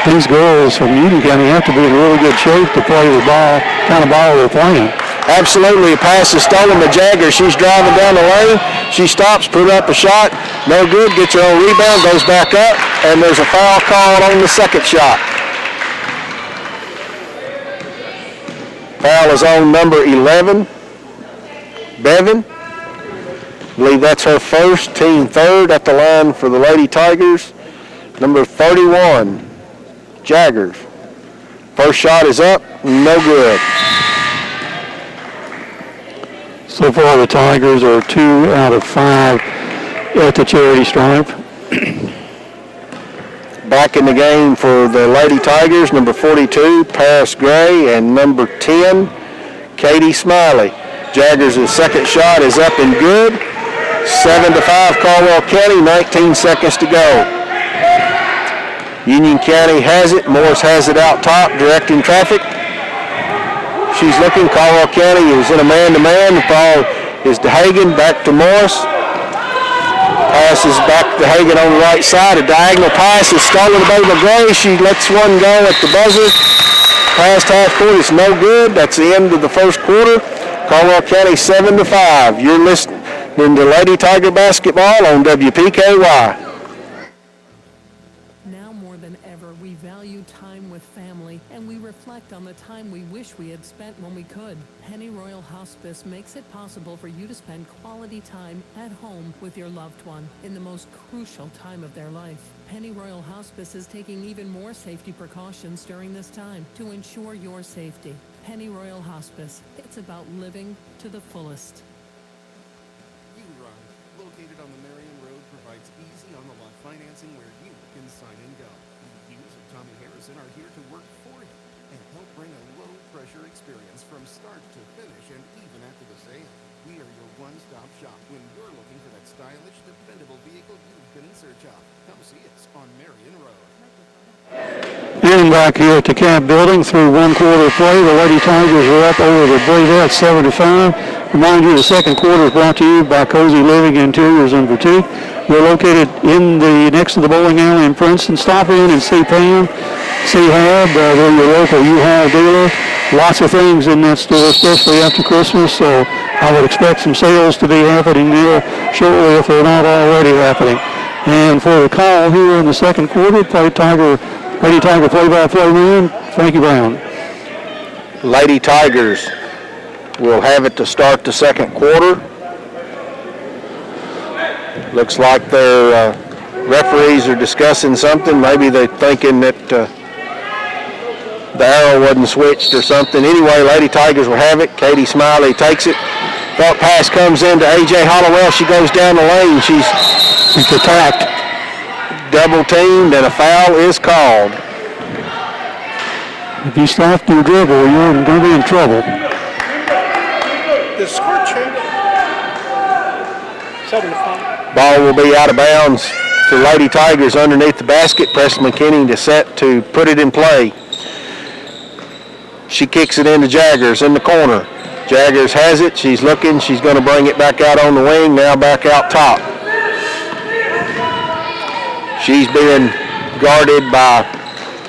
These girls from Union County have to be in really good shape to play the kind of ball they're playing. Absolutely. A pass is stolen by Jagger. She's driving down the lane. She stops, put up a shot. No good. Gets her own rebound, goes back up, and there's a foul called on the second shot. Foul is on number 11, Bevan. I believe that's her first, team third at the line for the Lady Tigers. Number 31, Jaggers. First shot is up, no good. So far the Tigers are 2 out of 5 at the charity stripe. Back in the game for the Lady Tigers, number 42, Paris Gray, and number 10, Katie Smiley. Jaggers' second shot is up and good. 7-5 Caldwell County, 19 seconds to go. Union County has it. Morris has it out top, directing traffic. She's looking. Caldwell County is in a man-to-man. The ball is to Hagan, back to Morris. Passes back to Hagan on the right side. A diagonal pass is stolen by McGray. She lets one go at the buzzer. Past half court is no good. That's the end of the first quarter. Caldwell County 7-5. You're listening to Lady Tiger basketball on WPKY. Now more than ever, we value time with family, and we reflect on the time we wish we had spent when we could. Pennyroyal Hospice makes it possible for you to spend quality time at home with your loved one in the most crucial time of their life. Pennyroyal Hospice is taking even more safety precautions during this time to ensure your safety. Pennyroyal Hospice. It's about living to the fullest. Located on the Marion Road, provides easy on-the-lot financing where you can sign and go. The teams of Tommy Harrison are here to work for you and help bring a low-pressure experience from start to finish and even after the sale. We are your one-stop shop when you're looking for that stylish, dependable vehicle you've been in search of. Come see us on Marion Road. And back here at the CAB building through one quarter play, the Lady Tigers are up over the Bravettes 7-5. Remind you, the second quarter is brought to you by Cozy Living Interiors and Boutique. We're located next to the bowling alley in Princeton. Stop in and see Pam, see Hab. They're your local U-Haul dealer. Lots of things in that store, especially after Christmas. So I would expect some sales to be happening there shortly if they're not already happening. And for the call here in the second quarter, Lady Tiger play-by-play man, Frankie Brown. Lady Tigers will have it to start the second quarter. Looks like their referees are discussing something. Maybe they're thinking that the arrow wasn't switched or something. Anyway, Lady Tigers will have it. Katie Smiley takes it. That pass comes into A.J. Hollowell. She goes down the lane. She's attacked. Double teamed, and a foul is called. If you stop your dribble, you're going to be in trouble. The score change. 7-5. Ball will be out of bounds to Lady Tigers underneath the basket. Preston McKinney to set to put it in play. She kicks it into Jaggers in the corner. Jaggers has it. She's looking. She's going to bring it back out on the wing. Now back out top. She's being guarded by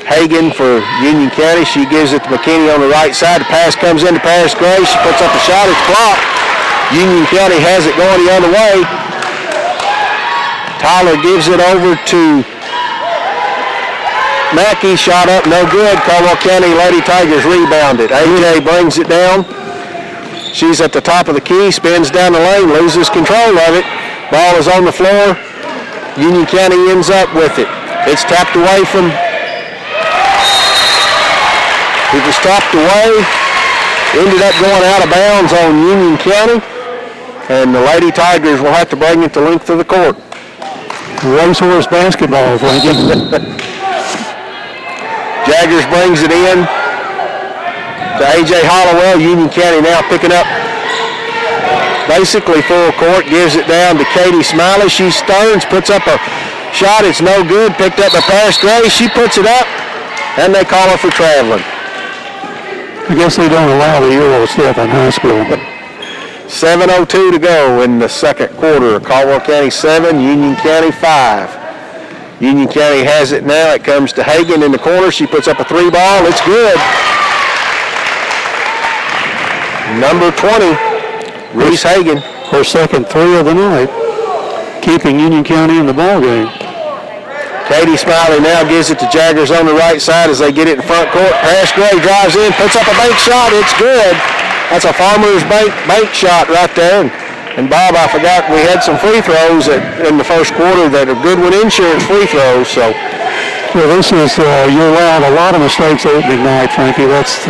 Hagan for Union County. She gives it to McKinney on the right side. The pass comes into Paris Gray. She puts up a shot. It's blocked. Union County has it going the other way. Tyler gives it over to Mackey. Shot up, no good. Caldwell County Lady Tigers rebounded. AJ brings it down. She's at the top of the key, spins down the lane, loses control of it. Ball is on the floor. Union County ends up with it. It's tapped away from... It was tapped away. Ended up going out of bounds on Union County. And the Lady Tigers will have to bring it the length of the court. Racehorse basketball, Frankie. Jaggers brings it in to A.J. Hollowell. Union County now picking up basically full court. Gives it down to Katie Smiley. She turns, puts up a shot. It's no good. Picked up by Paris Gray. She puts it up, and they call her for traveling. I guess they don't allow the Euro stuff in high school. 7:02 to go in the second quarter. Caldwell County 7, Union County 5. Union County has it now. It comes to Hagan in the corner. She puts up a three ball. It's good. Number 20, Reese Hagan. Her second three of the night, keeping Union County in the ball game. Katie Smiley now gives it to Jaggers on the right side as they get it in front court. Paris Gray drives in, puts up a bank shot. It's good. That's a Farmer's bank shot right there. And Bob, I forgot we had some free throws in the first quarter that are Goodwin Insurance free throws. So, well, this is you're allowed a lot of mistakes opening night, Frankie. That's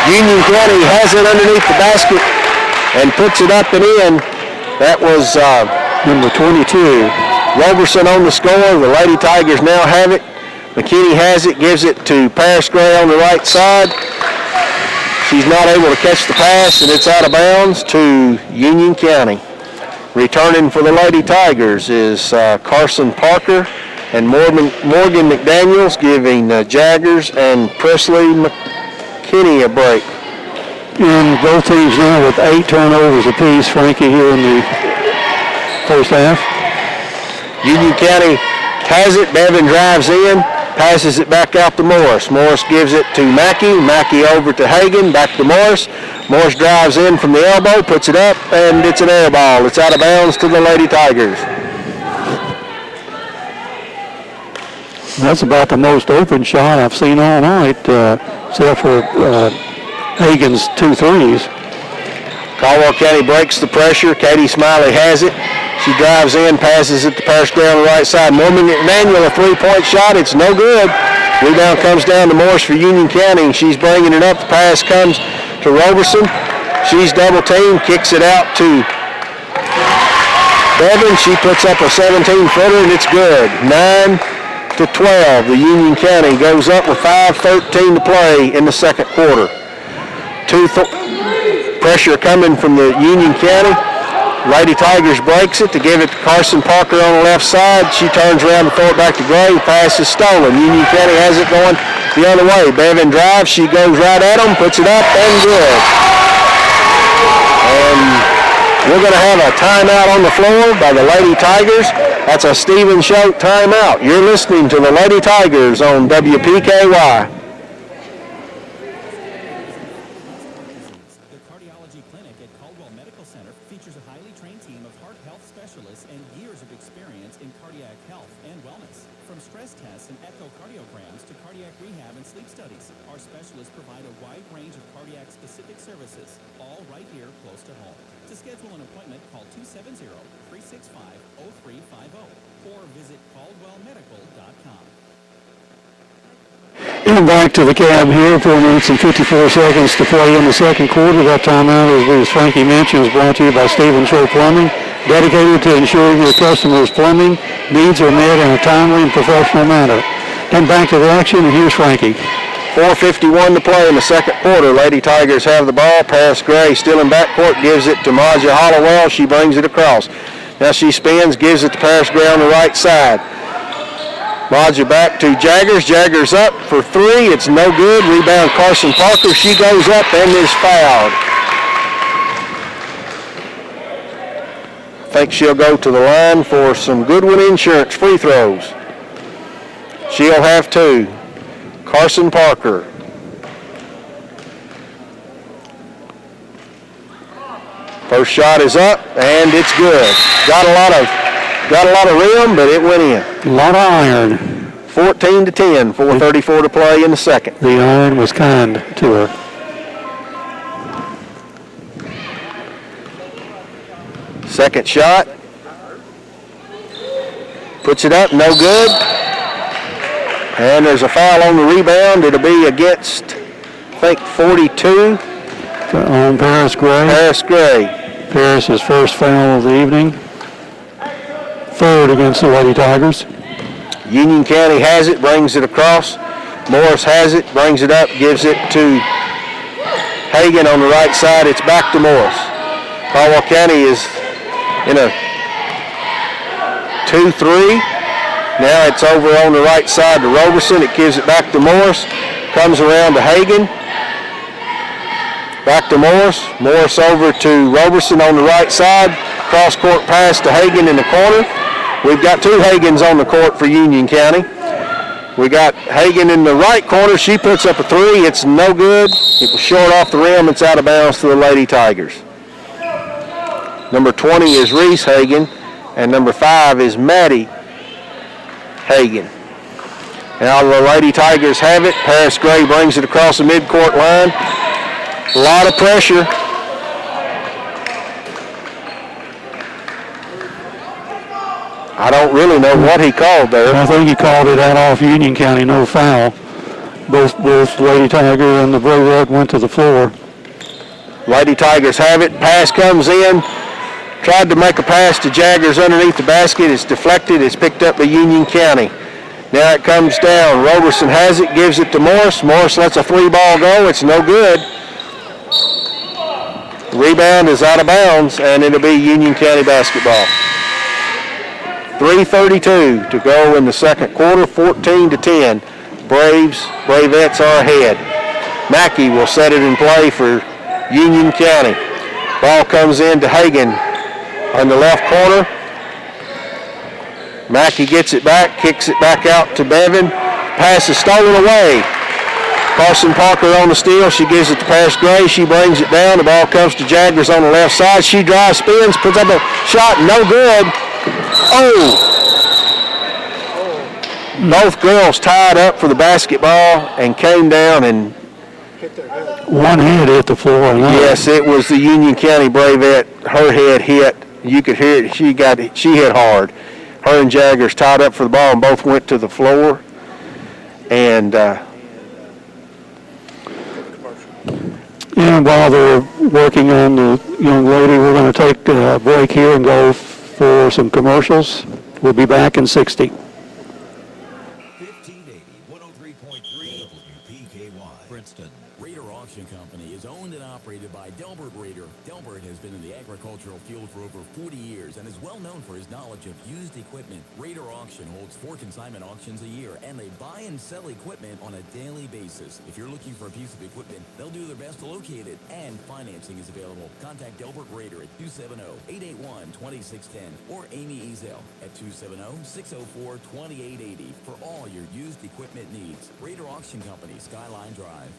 Union County has it underneath the basket and puts it up and in. That was number 22. Roberson on the score. The Lady Tigers now have it. McKinney has it, gives it to Paris Gray on the right side. She's not able to catch the pass, and it's out of bounds to Union County. Returning for the Lady Tigers is Carson Parker and Morgan McDaniels, giving Jaggers and Presley McKinney a break. And both teams now with 8 turnovers apiece, Frankie, here in the first half. Union County has it. Bevan drives in, passes it back out to Morris. Morris gives it to Mackey. Mackey over to Hagan, back to Morris. Morris drives in from the elbow, puts it up, and it's an air ball. It's out of bounds to the Lady Tigers. That's about the most open shot I've seen all night, except for Hagan's 2 threes. Caldwell County breaks the pressure. Katie Smiley has it. She drives in, passes it to Paris Gray on the right side. Morgan McDaniel, a three-point shot. It's no good. Rebound comes down to Morris for Union County. She's bringing it up. The pass comes to Roberson. She's double-teamed, kicks it out to Bevan. She puts up a 17-footer, and it's good. 9-12. The Union County goes up with 5:13 to play in the second quarter. Pressure coming from the Union County. Lady Tigers breaks it to give it to Carson Parker on the left side. She turns around and throws it back to Gray. Pass is stolen. Union County has it going the other way. Bevan drives. She goes right at them, puts it up, and good. And we're going to have a timeout on the floor by the Lady Tigers. That's a Stephen Schultz timeout. You're listening to the Lady Tigers on WPKY. And back to the cab here, 4 minutes and 54 seconds to play in the second quarter. That timeout, as Frankie mentioned, is brought to you by Stephen Show Plumbing, dedicated to ensuring your customers' plumbing needs are met in a timely and professional manner. And back to the action, and here's Frankie. 4:51 to play in the second quarter. Lady Tigers have the ball. Paris Gray still in backcourt, gives it to Maja Hollowell. She brings it across. Now she spins, gives it to Paris Gray on the right side. Maja back to Jaggers. Jaggers up for three. It's no good. Rebound Carson Parker. She goes up and is fouled. I think she'll go to the line for some Goodwin Insurance free throws. She'll have 2. Carson Parker. First shot is up, and it's good. Got a lot of rim, but it went in. A lot of iron. 14-10, 4:34 to play in the second. The iron was kind to her. Second shot. Puts it up, no good. And there's a foul on the rebound. It'll be against, I think, 42. On Paris Gray. Paris Gray. Paris's first foul of the evening. Third against the Lady Tigers. Union County has it, brings it across. Morris has it, brings it up, gives it to Hagan on the right side. It's back to Morris. Caldwell County is in a 2-3. Now it's over on the right side to Roberson. It gives it back to Morris. Comes around to Hagan. Back to Morris. Morris over to Roberson on the right side. Cross court pass to Hagan in the corner. We've got 2 Hagans on the court for Union County. We got Hagan in the right corner. She puts up a 3. It's no good. It was short off the rim. It's out of bounds to the Lady Tigers. Number 20 is Reese Hagan, and number 5 is Maddie Hagan. Now the Lady Tigers have it. Paris Gray brings it across the midcourt line. A lot of pressure. I don't really know what he called there. I think he called it out off Union County, no foul. Both Lady Tiger and the Bravette went to the floor. Lady Tigers have it. Pass comes in. Tried to make a pass to Jaggers underneath the basket. It's deflected. It's picked up by Union County. Now it comes down. Roberson has it, gives it to Morris. Morris lets a 3-ball go. It's no good. Rebound is out of bounds, and it'll be Union County basketball. 3:32 to go in the second quarter, 14-10. Bravettes are ahead. Mackey will set it in play for Union County. Ball comes in to Hagan on the left corner. Mackey gets it back, kicks it back out to Bevan. Pass is stolen away. Carson Parker on the steal. She gives it to Paris Gray. She brings it down. The ball comes to Jaggers on the left side. She drives, spins, puts up a shot. No good. Oh! Both girls tied up for the basketball and came down and one head hit the floor. Yes, it was the Union County Bravette. Her head hit. You could hear it. She hit hard. Her and Jaggers tied up for the ball and both went to the floor. And while they're working on the young lady, we're going to take a break here and go for some commercials. We'll be back in 60. 1580, 103.3 WPKY, Princeton. Raider Auction Company is owned and operated by Delbert Raider. Delbert has been in the agricultural field for over 40 years and is well known for his knowledge of used equipment. Raider Auction holds 4 consignment auctions a year, and they buy and sell equipment on a daily basis. If you're looking for a piece of equipment, they'll do their best to locate it, and financing is available. Contact Delbert Raider at 270-881-2610 or Amy Ezel at 270-604-2880 for all your used equipment needs. Raider Auction Company, Skyline Drive.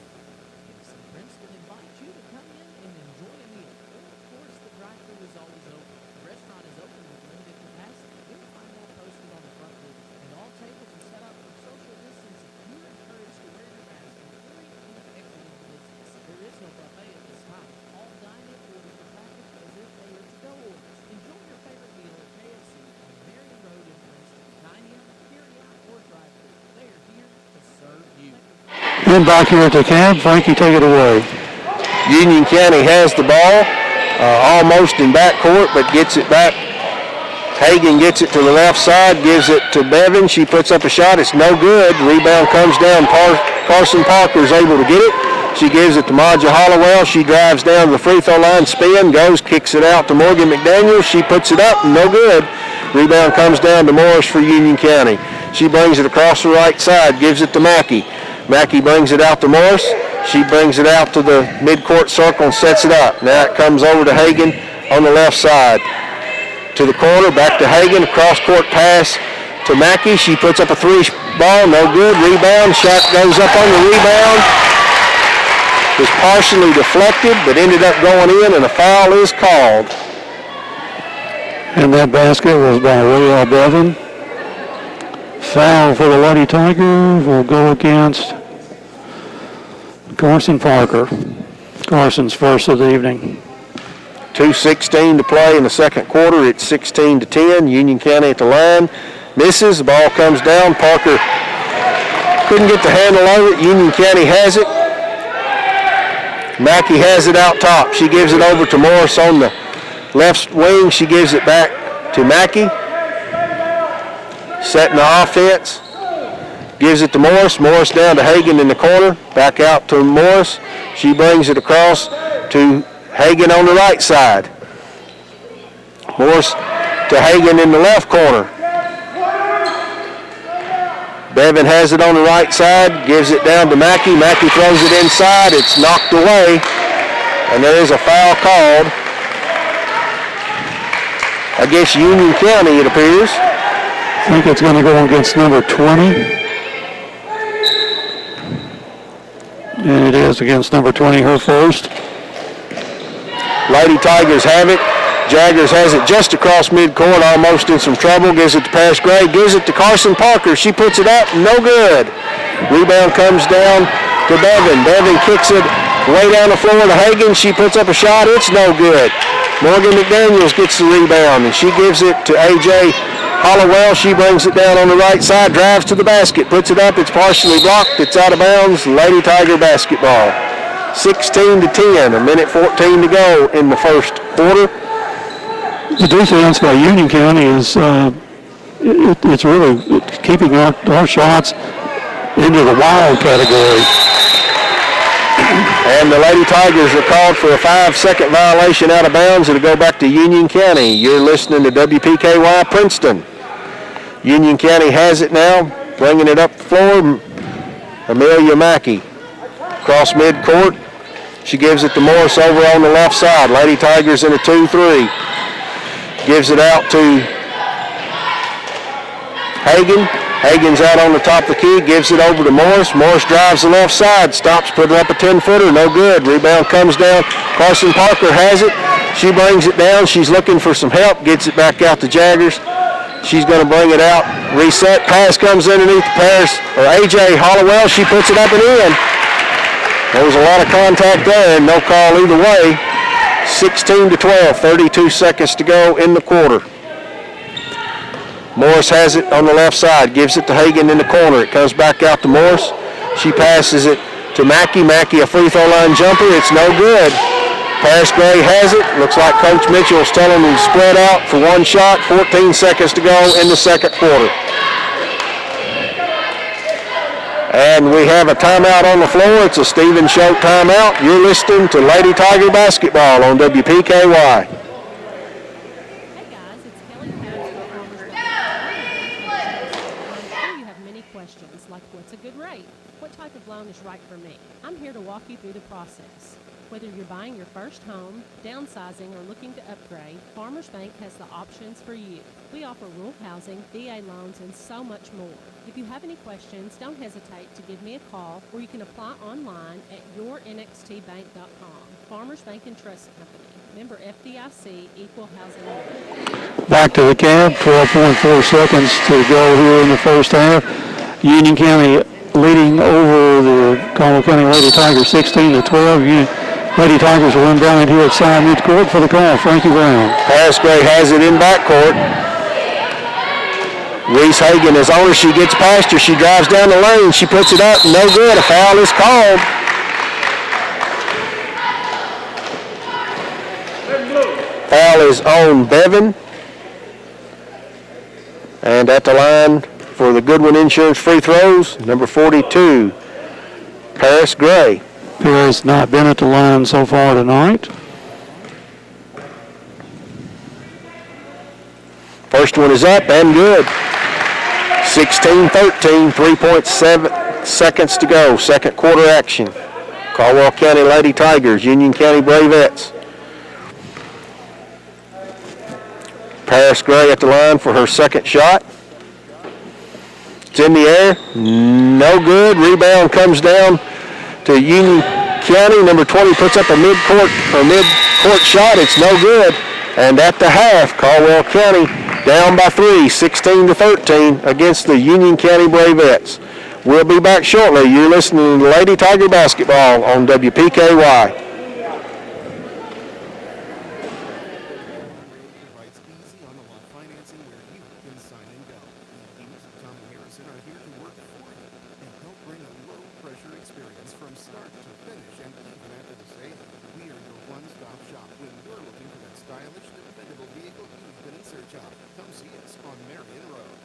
Princeton invites you to come in and enjoy a meal. Of course, the drive-thru is always open. The restaurant is open with limited capacity. You'll find that posted on the front booth. And all tables are set up for social distancing. You're encouraged to wear your mask before you even exit the business. There is no buffet at this time. All dine-in orders are packaged as if they are to-go orders. Enjoy your favorite meal at KFC on Marion Road in Princeton. Dine-in, carry-out, or drive-thru. They are here to serve you. And back here at the cab, Frankie, take it away. Union County has the ball, almost in backcourt, but gets it back. Hagan gets it to the left side, gives it to Bevan. She puts up a shot. It's no good. Rebound comes down. Carson Parker is able to get it. She gives it to Maja Hollowell. She drives down to the free throw line, spin, goes, kicks it out to Morgan McDaniel. She puts it up, no good. Rebound comes down to Morris for Union County. She brings it across the right side, gives it to Mackey. Mackey brings it out to Morris. She brings it out to the midcourt circle and sets it up. Now it comes over to Hagan on the left side. To the corner, back to Hagan, cross-court pass to Mackey. She puts up a 3 ball, no good. Rebound, shot goes up on the rebound. Was partially deflected, but ended up going in, and a foul is called. And that basket was by Royal Bevan. Foul for the Lady Tigers will go against Carson Parker. Carson's first of the evening. 2:16 to play in the second quarter. It's 16-10. Union County at the line. Misses. The ball comes down. Parker couldn't get the handle of it. Union County has it. Mackey has it out top. She gives it over to Morris on the left wing. She gives it back to Mackey. Setting the offense. Gives it to Morris. Morris down to Hagan in the corner. Back out to Morris. She brings it across to Hagan on the right side. Morris to Hagan in the left corner. Bevan has it on the right side. Gives it down to Mackey. Mackey throws it inside. It's knocked away. And there is a foul called against Union County, it appears. I think it's going to go against number 20. And it is against number 20, her first. Lady Tigers have it. Jaggers has it just across midcourt, almost in some trouble. Gives it to Paris Gray. Gives it to Carson Parker. She puts it up. No good. Rebound comes down to Bevan. Bevan kicks it way down the floor to Hagan. She puts up a shot. It's no good. Morgan McDaniels gets the rebound, and she gives it to A.J. Hollowell. She brings it down on the right side, drives to the basket, puts it up. It's partially blocked. It's out of bounds. Lady Tiger basketball. 16-10, a minute 14 to go in the first quarter. The defense by Union County is it's really keeping our shots into the wild category. And the Lady Tigers are called for a 5-second violation out of bounds. It'll go back to Union County. You're listening to WPKY Princeton. Union County has it now, bringing it up the floor. Amelia Mackey. Across midcourt. She gives it to Morris over on the left side. Lady Tigers in a 2-3. Gives it out to Hagan. Hagan's out on the top of the key. Gives it over to Morris. Morris drives the left side. Stops, putting up a 10-footer. No good. Rebound comes down. Carson Parker has it. She brings it down. She's looking for some help. Gets it back out to Jaggers. She's going to bring it out. Reset. Pass comes underneath the pass. Or A.J. Hollowell. She puts it up and in. There was a lot of contact there and no call either way. 16-12, 32 seconds to go in the quarter. Morris has it on the left side, gives it to Hagan in the corner. It comes back out to Morris. She passes it to Mackey. Mackey, a free throw line jumper. It's no good. Paris Gray has it. Looks like Coach Mitchell is telling him to spread out for one shot. 14 seconds to go in the second quarter. And we have a timeout on the floor. It's a Stephen Show timeout. You're listening to Lady Tiger Basketball on WPKY. Hey guys, it's Kelly Patterson with Farmers Bank. I'm sure you have many questions like what's a good rate? What type of loan is right for me? I'm here to walk you through the process. Whether you're buying your first home, downsizing, or looking to upgrade, Farmers Bank has the options for you. We offer rural housing, VA loans, and so much more. If you have any questions, don't hesitate to give me a call, or you can apply online at yournxtbank.com. Farmers Bank and Trust Company. Member FDIC, Equal Housing Lender. Back to the Cab, 12.4 seconds to go here in the first half. Union County leading over the Caldwell County Lady Tigers 16-12. Lady Tigers will inbound here at side midcourt for the call. Frankie Brown. Paris Gray has it in backcourt. Reese Hagan is on her. She gets past her. She drives down the lane. She puts it up. No good. A foul is called. Foul is on Bevan. And at the line for the Goodwin Insurance free throws, number 42, Paris Gray. Paris not been at the line so far tonight. First one is up and good. 16-13, 3.7 seconds to go. Second quarter action. Caldwell County Lady Tigers, Union County Bravettes. Paris Gray at the line for her second shot. It's in the air. No good. Rebound comes down to Union County. Number 20 puts up a mid-court shot. It's no good. And at the half, Caldwell County down by 3, 16-13 against the Union County Bravettes. We'll be back shortly. You're listening to Lady Tiger Basketball on WPKY. Provides easy on-the-lot financing where you can sign and go. The teams of Tommy Harrison are here to work for you and help bring a low-pressure experience from start to finish and even after the sale. We are your one-stop shop when you're looking for that stylish, dependable vehicle you've been in search of. Come see us on Marion Road.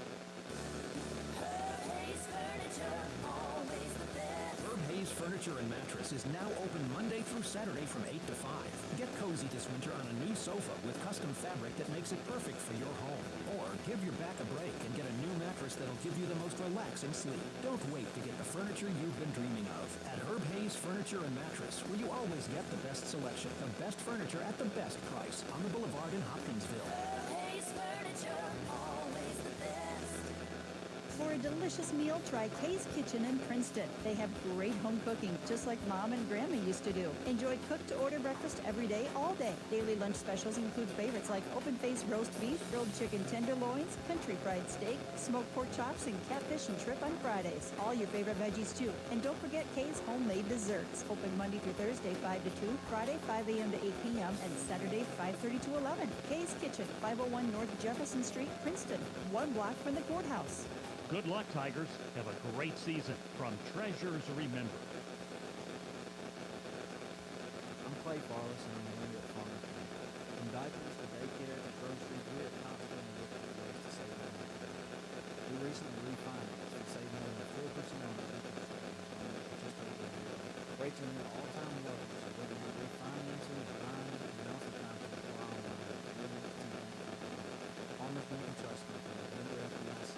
Herb Hayes Furniture and Mattress is now open Monday through Saturday from 8 to 5. Get cozy this winter on a new sofa with custom fabric that makes it perfect for your home. Or give your back a break and get a new mattress that'll give you the most relaxing sleep. Don't wait to get the furniture you've been dreaming of at Herb Hayes Furniture and Mattress, where you always get the best selection, the best furniture at the best price on the boulevard in Hopkinsville. Hayes Furniture, always the best. For a delicious meal, try Kay's Kitchen in Princeton. They have great home cooking, just like Mom and Grandma used to do. Enjoy cook-to-order breakfast every day, all day. Daily lunch specials include favorites like open-faced roast beef, grilled chicken tenderloins, country fried steak, smoked pork chops, and catfish and shrimp on Fridays. All your favorite veggies, too. And don't forget Kay's homemade desserts. Open Monday through Thursday, 5 to 2, Friday, 5 a.m. to 8 p.m., and Saturday, 5:30 to 11. Kay's Kitchen, 501 North Jefferson Street, Princeton, 1 block from the courthouse. Good luck, Tigers. Have a great season. From Treasures Remember. I'm Clay Farless, and I'm the owner at Farmers Bank. From diapers to daycare to groceries, we are constantly looking for ways to save money. We recently refinanced and saved more than 4% on our interest rate just over a year. Rates are near all-time lows, so whether you're refinancing or buying, now's the time to apply online at Farmers Bank and Trust Company, member FDIC.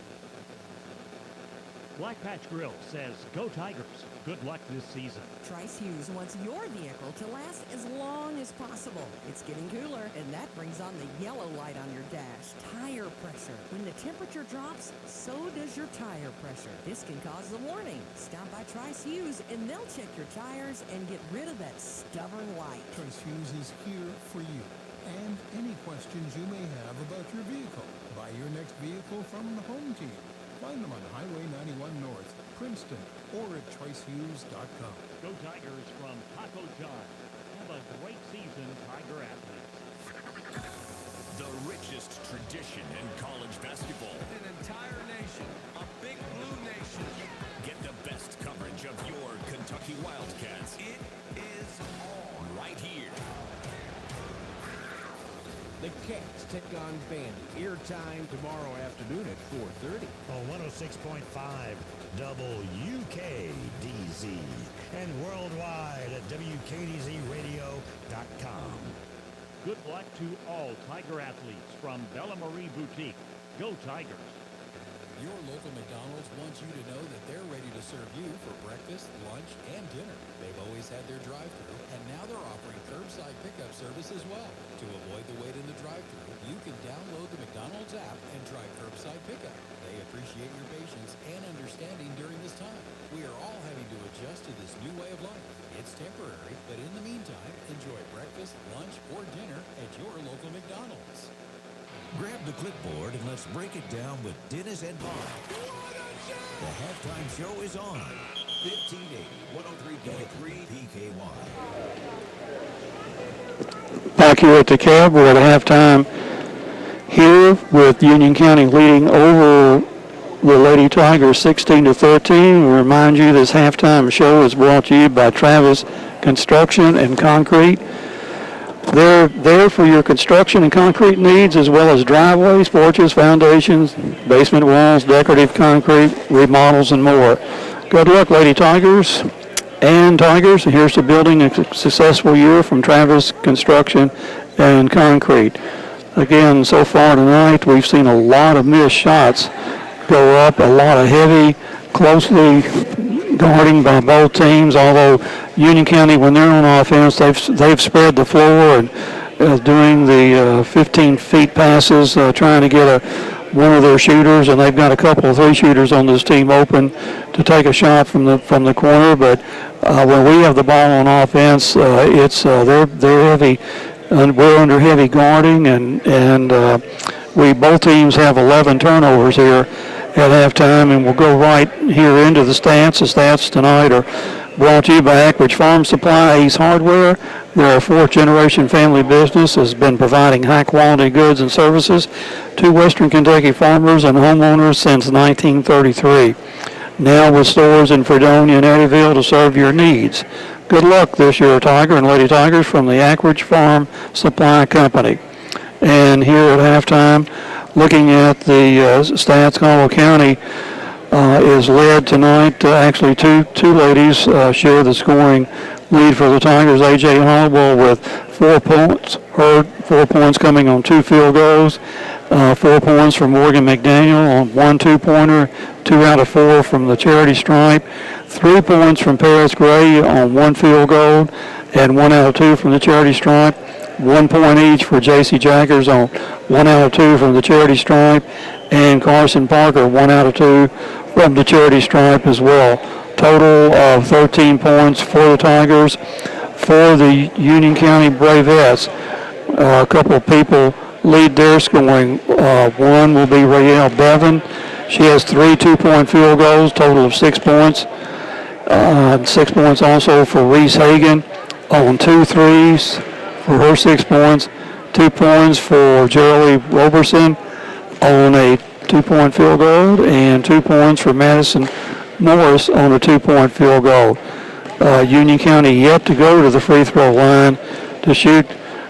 Black Patch Grill says, go Tigers. Good luck this season. Trice Hughes wants your vehicle to last as long as possible. It's getting cooler, and that brings on the yellow light on your dash. Tire pressure. When the temperature drops, so does your tire pressure. This can cause a warning. Stop by Trice Hughes, and they'll check your tires and get rid of that stubborn light. Trice Hughes is here for you and any questions you may have about your vehicle. Buy your next vehicle from the home team. Find them on Highway 91 North, Princeton, or at tricehughes.com. Go Tigers from Taco John. Have a great season, Tiger athletes. The richest tradition in college basketball. An entire nation, a big blue nation. Get the best coverage of your Kentucky Wildcats. It is on. Right here. The Cats take on Vandy. Airtime tomorrow afternoon at 4:30. On 106.5 WKDZ and worldwide at WKDZradio.com. Good luck to all Tiger athletes from Bella Marie Boutique. Go Tigers. Your local McDonald's wants you to know that they're ready to serve you for breakfast, lunch, and dinner. They've always had their drive-thru, and now they're offering curbside pickup service as well. To avoid the wait in the drive-thru, you can download the McDonald's app and try curbside pickup. They appreciate your patience and understanding during this time. We are all having to adjust to this new way of life. It's temporary, but in the meantime, enjoy breakfast, lunch, or dinner at your local McDonald's. Grab the clipboard and let's break it down with Dennis and Bob. The halftime show is on. 1580 103.3 PKY. Back here at the cab, we're at halftime here with Union County leading over the Lady Tigers 16-13. We remind you this halftime show is brought to you by Travis Construction and Concrete. They're there for your construction and concrete needs, as well as driveways, porches, foundations, basement walls, decorative concrete, remodels, and more. Good luck, Lady Tigers and Tigers. Here's to building a successful year from Travis Construction and Concrete. Again, so far tonight, we've seen a lot of missed shots go up, a lot of heavy, closely guarding by both teams, although Union County, when they're on offense, they've spread the floor and doing the 15 feet passes, trying to get a one of their shooters, and they've got a couple of 3 shooters on this team open to take a shot from the corner. But when we have the ball on offense, they're heavy, and we're under heavy guarding, and we both teams have 11 turnovers here at halftime, and we'll go right here into the stats. The stats tonight are brought to you by Ackridge Farm Supply, Ace Hardware. They're a 4th-generation family business, has been providing high-quality goods and services to Western Kentucky farmers and homeowners since 1933. Now with stores in Fredonia and Eddyville to serve your needs. Good luck this year, Tiger and Lady Tigers, from the Ackridge Farm Supply Company. And here at halftime, looking at the stats, Caldwell County is led tonight. Actually, two ladies share the scoring lead for the Tigers. A.J. Caldwell with 4 points. Her 4 points coming on 2 field goals. 4 points from Morgan McDaniel on 1 2-pointer. 2 out of 4 from the charity stripe. 3 points from Paris Gray on 1 field goal and 1 out of 2 from the charity stripe. 1 point each for J.C. Jaggers on 1 out of 2 from the charity stripe, and Carson Parker 1 out of 2 from the charity stripe as well. Total of 13 points for the Tigers. For the Union County Bravettes, a couple of people lead their scoring. One will be Raelle Bevan. She has 3 2-point field goals, total of 6 points. 6 points also for Reese Hagan on 2 threes for her 6 points. 2 points for Geraldine Roberson on a 2-point field goal, and 2 points for Madison Morris on a 2-point field goal. Union County yet to go to the free throw line to shoot.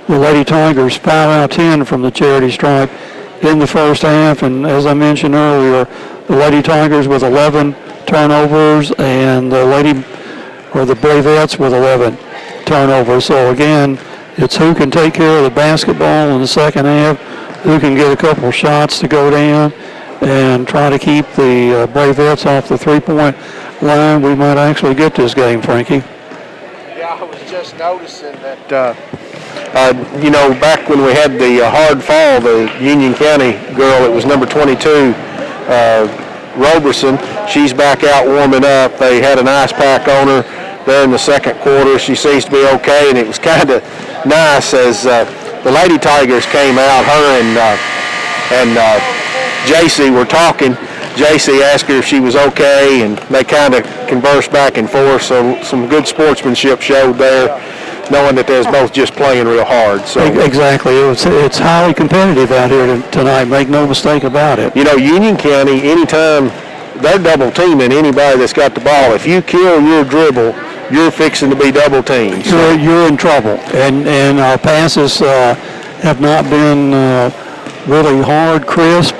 The Lady Tigers 5 out of 10 from the charity stripe in the first half, and as I mentioned earlier, the Lady Tigers with 11 turnovers and the Bravettes with 11 turnovers. So again, it's who can take care of the basketball in the second half, who can get a couple shots to go down and try to keep the Bravettes off the 3-point line. We might actually get this game, Frankie. Yeah, I was just noticing that, back when we had the hard fall, the Union County girl, it was number 22, Roberson. She's back out warming up. They had an ice pack on her there in the second quarter. She seems to be okay, and it was kind of nice as the Lady Tigers came out. Her and JC were talking. JC asked her if she was okay, and they kind of conversed back and forth. So some good sportsmanship showed there, knowing that they was both just playing real hard. So exactly, it's highly competitive out here tonight. Make no mistake about it. Union County, anytime they're double teaming anybody that's got the ball, if you kill your dribble, you're fixing to be double teamed. You're in trouble, and our passes have not been really hard, crisp,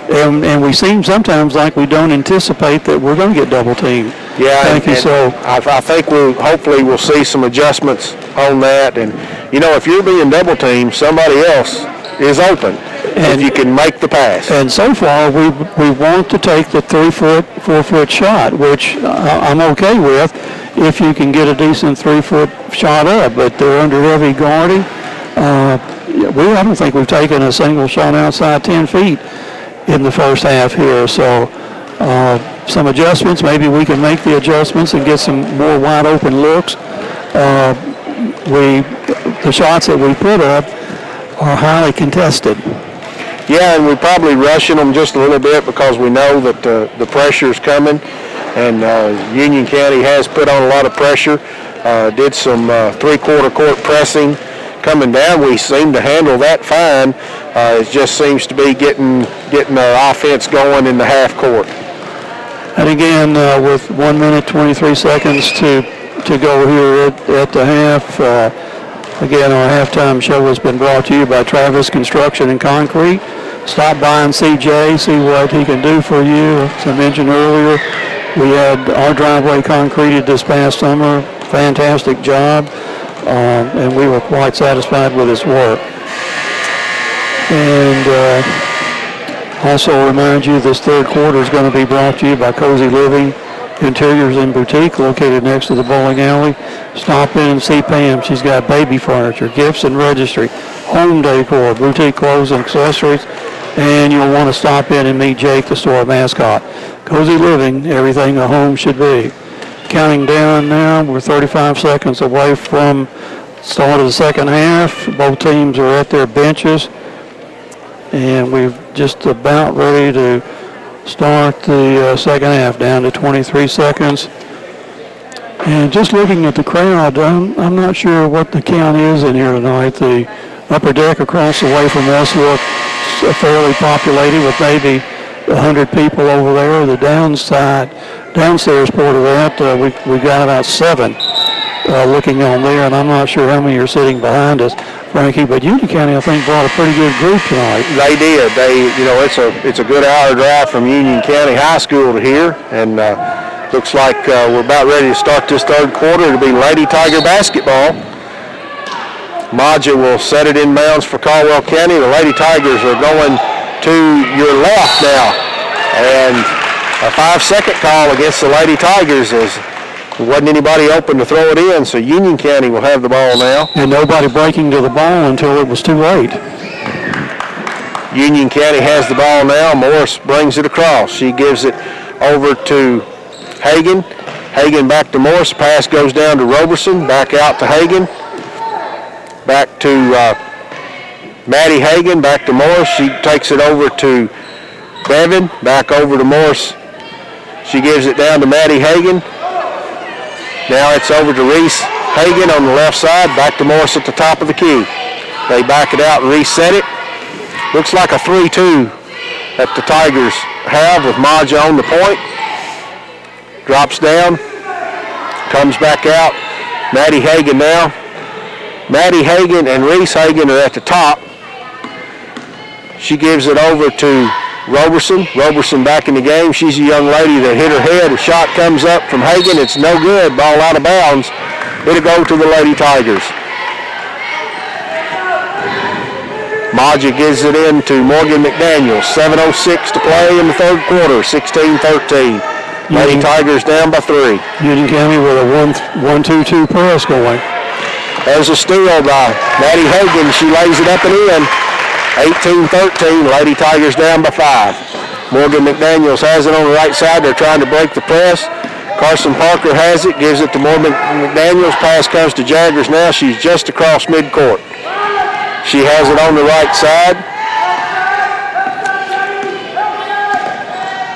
and we seem sometimes like we don't anticipate that we're going to get double teamed. Yeah, thank you. So I think hopefully we'll see some adjustments on that, and if you're being double teamed, somebody else is open, and you can make the pass. And so far, we want to take the 3-foot, 4-foot shot, which I'm okay with, if you can get a decent 3-foot shot up. But they're under heavy guarding. I don't think we've taken a single shot outside 10 feet in the first half here. So some adjustments. Maybe we can make the adjustments and get some more wide open looks. The shots that we put up are highly contested. Yeah, and we're probably rushing them just a little bit because we know that the pressure's coming, and Union County has put on a lot of pressure. Did some three-quarter court pressing coming down. We seem to handle that fine. It just seems to be getting our offense going in the half court. And again, with 1 minute 23 seconds to go here at the half. Again, our halftime show has been brought to you by Travis Construction and Concrete. Stop by and see Jay, see what he can do for you. As I mentioned earlier, we had our driveway concreted this past summer. Fantastic job, and we were quite satisfied with his work. And also remind you this third quarter is going to be brought to you by Cozy Living Interiors and Boutique, located next to the bowling alley. Stop in and see Pam. She's got baby furniture, gifts and registry, home decor, boutique clothes and accessories. and you'll want to stop in and meet Jake, the store mascot. Cozy living, everything a home should be. Counting down now, we're 35 seconds away from start of the second half. Both teams are at their benches, and we're just about ready to start the second half, down to 23 seconds. And just looking at the crowd, I'm not sure what the count is in here tonight. The upper deck across the way from us looks fairly populated with maybe 100 people over there. The downstairs part of that, we've got about 7 looking on there, and I'm not sure how many are sitting behind us, Frankie, but Union County, I think, brought a pretty good group tonight. They did. It's a good hour drive from Union County High School to here, and looks like we're about ready to start this third quarter. It'll be Lady Tiger basketball. Maja will set it in bounds for Caldwell County. The Lady Tigers are going to your left now, and a 5-second call against the Lady Tigers as there wasn't anybody open to throw it in, so Union County will have the ball now. And nobody breaking to the ball until it was too late. Union County has the ball now. Morris brings it across. She gives it over to Hagan. Hagan back to Morris. Pass goes down to Roberson. Back out to Hagan. Back to Maddie Hagan. Back to Morris. She takes it over to Bevan. Back over to Morris. She gives it down to Maddie Hagan. Now it's over to Reese Hagan on the left side. Back to Morris at the top of the key. They back it out and reset it. Looks like a 3-2 that the Tigers have with Maja on the point. Drops down. Comes back out. Maddie Hagan now. Maddie Hagan and Reese Hagan are at the top. She gives it over to Roberson. Roberson back in the game. She's a young lady that hit her head. A shot comes up from Hagan. It's no good. Ball out of bounds. It'll go to the Lady Tigers. Maja gives it in to Morgan McDaniels. 7:06 to play in the third quarter. 16-13. Lady Tigers down by 3. Union County with a 1-2-2 press going. There's a steal by Maddie Hagan. She lays it up and in. 18-13. Lady Tigers down by 5. Morgan McDaniels has it on the right side. They're trying to break the press. Carson Parker has it. Gives it to Morgan McDaniels. Pass comes to Jaggers now. She's just across midcourt. She has it on the right side.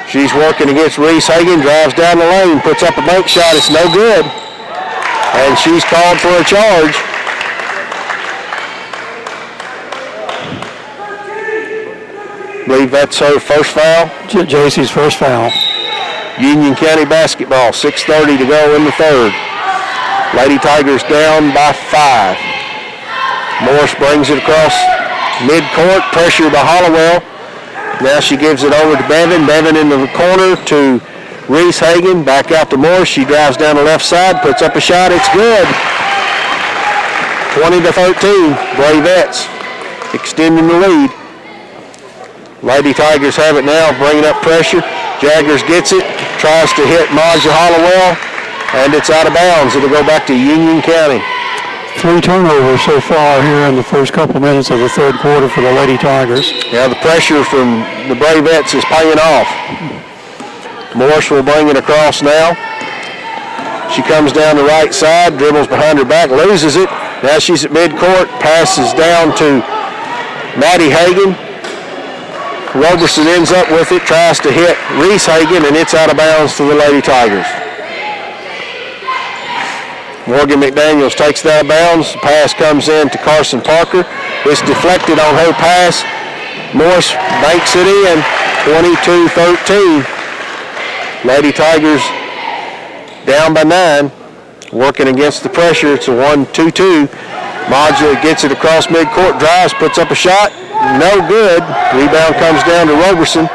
She's working against Reese Hagan. Drives down the lane. Puts up a bank shot. It's no good. And she's called for a charge. I believe that's her first foul. JC's first foul. Union County basketball. 6:30 to go in the third. Lady Tigers down by 5. Morris brings it across midcourt. Pressure by Hollowell. Now she gives it over to Bevan. Bevan in the corner to Reese Hagan. Back out to Morris. She drives down the left side. Puts up a shot. It's good. 20-13. Bravettes extending the lead. Lady Tigers have it now. Bringing up pressure. Jaggers gets it. Tries to hit Maja Hollowell. And it's out of bounds. It'll go back to Union County. 3 turnovers so far here in the first couple minutes of the third quarter for the Lady Tigers. Yeah, the pressure from the Bravettes is paying off. Morris will bring it across now. She comes down the right side, dribbles behind her back, loses it. Now she's at midcourt, passes down to Maddie Hagan. Roberson ends up with it, tries to hit Reese Hagan, and it's out of bounds to the Lady Tigers. Morgan McDaniels takes that out of bounds. The pass comes in to Carson Parker. It's deflected on her pass. Morris banks it in, 22-13. Lady Tigers down by 9, working against the pressure. It's a 1-2-2. Maja gets it across midcourt, drives, puts up a shot. No good. Rebound comes down to Roberson.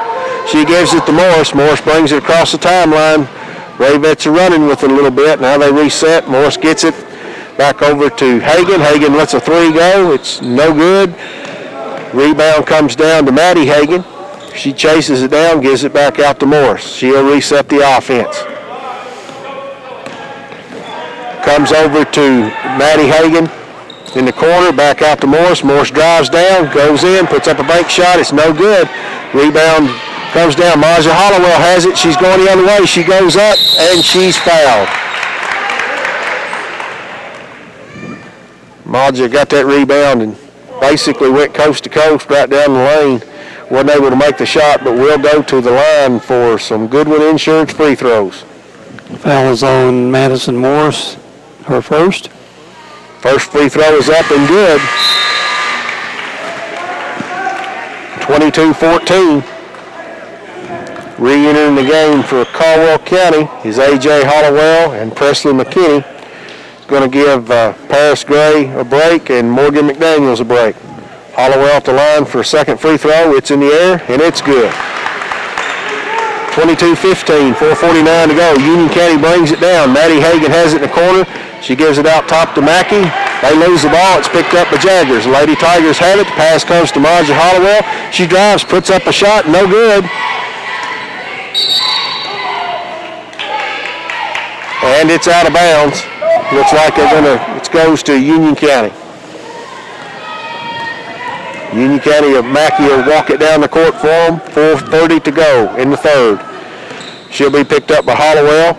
She gives it to Morris. Morris brings it across the timeline. Bravettes are running with it a little bit. Now they reset. Morris gets it back over to Hagan. Hagan lets a 3 go. It's no good. Rebound comes down to Maddie Hagan. She chases it down, gives it back out to Morris. She'll reset the offense. Comes over to Maddie Hagan. In the corner, back out to Morris. Morris drives down, goes in, puts up a bank shot. It's no good. Rebound comes down. Maja Hollowell has it. She's going the other way. She goes up, and she's fouled. Maja got that rebound and basically went coast to coast right down the lane. Wasn't able to make the shot, but will go to the line for some Goodwin Insurance free throws. Foul is on Madison Morris, her first. First free throw is up and good. 22-14. Re-entering the game for Caldwell County is A.J. Hollowell and Presley McKinney. Going to give Paris Gray a break and Morgan McDaniels a break. Hollowell at the line for a second free throw. It's in the air, and it's good. 22-15, 4:49 to go. Union County brings it down. Maddie Hagan has it in the corner. She gives it out top to Mackey. They lose the ball. It's picked up by Jaggers. Lady Tigers have it. The pass comes to Maja Hollowell. She drives, puts up a shot, no good. And it's out of bounds. Looks like it goes to Union County. Union County of Mackey will walk it down the court for them. 4:30 to go in the third. She'll be picked up by Hollowell.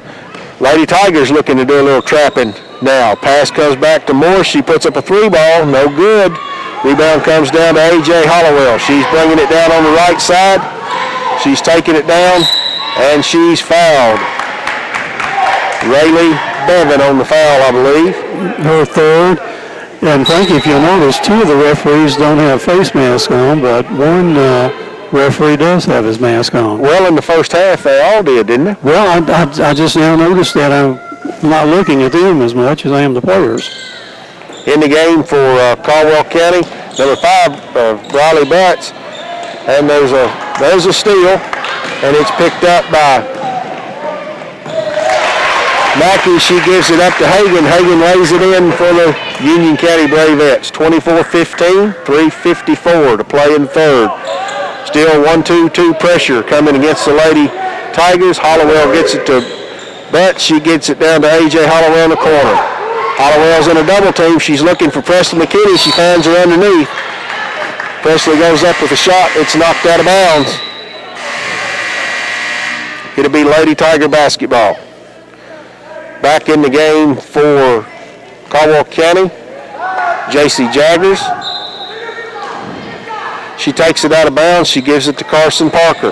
Lady Tigers looking to do a little trapping now. Pass comes back to Moore. She puts up a three ball. No good. Rebound comes down to A.J. Hollowell. She's bringing it down on the right side. She's taking it down, and she's fouled. Rayleigh Bevan on the foul, I believe. Her third. And Frankie, if you'll notice, two of the referees don't have face masks on, but one referee does have his mask on. Well, in the first half, they all did, didn't they? Well, I just now noticed that. I'm not looking at them as much as I am the players. In the game for Caldwell County, number 5, Riley Butts. And there's a steal, and it's picked up by Mackey. She gives it up to Hagan. Hagan lays it in for the Union County Bravettes. 24-15, 3:54 to play in the third. Still 1-2-2 pressure coming against the Lady Tigers. Hollowell gets it to Butts. She gets it down to A.J. Hollowell in the corner. Hollowell's in a double team. She's looking for Presley McKinney. She finds her underneath. Presley goes up with a shot. It's knocked out of bounds. It'll be Lady Tiger basketball. Back in the game for Caldwell County, J.C. Jaggers. She takes it out of bounds. She gives it to Carson Parker.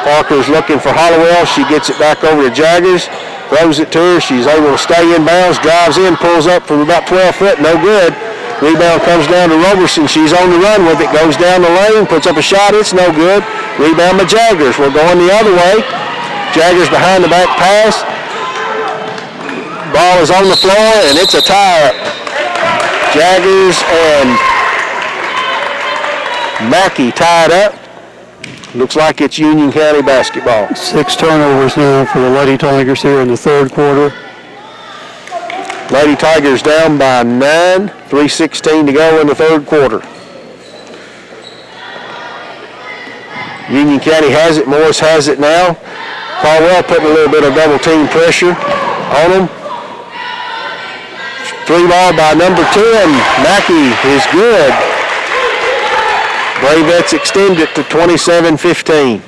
Parker's looking for Hollowell. She gets it back over to Jaggers. Throws it to her. She's able to stay in bounds. Drives in. Pulls up from about 12 foot. No good. Rebound comes down to Roberson. She's on the run with it. Goes down the lane. Puts up a shot. It's no good. Rebound by Jaggers. We're going the other way. Jaggers behind the back pass. Ball is on the floor, and it's a tie-up. Jaggers and Mackey tied up. Looks like it's Union County basketball. 6 turnovers now for the Lady Tigers here in the third quarter. Lady Tigers down by 9, 3:16 to go in the third quarter. Union County has it. Morris has it now. Caldwell putting a little bit of double team pressure on them. Three ball by number 10. Mackey is good. Bravettes extend it to 27-15.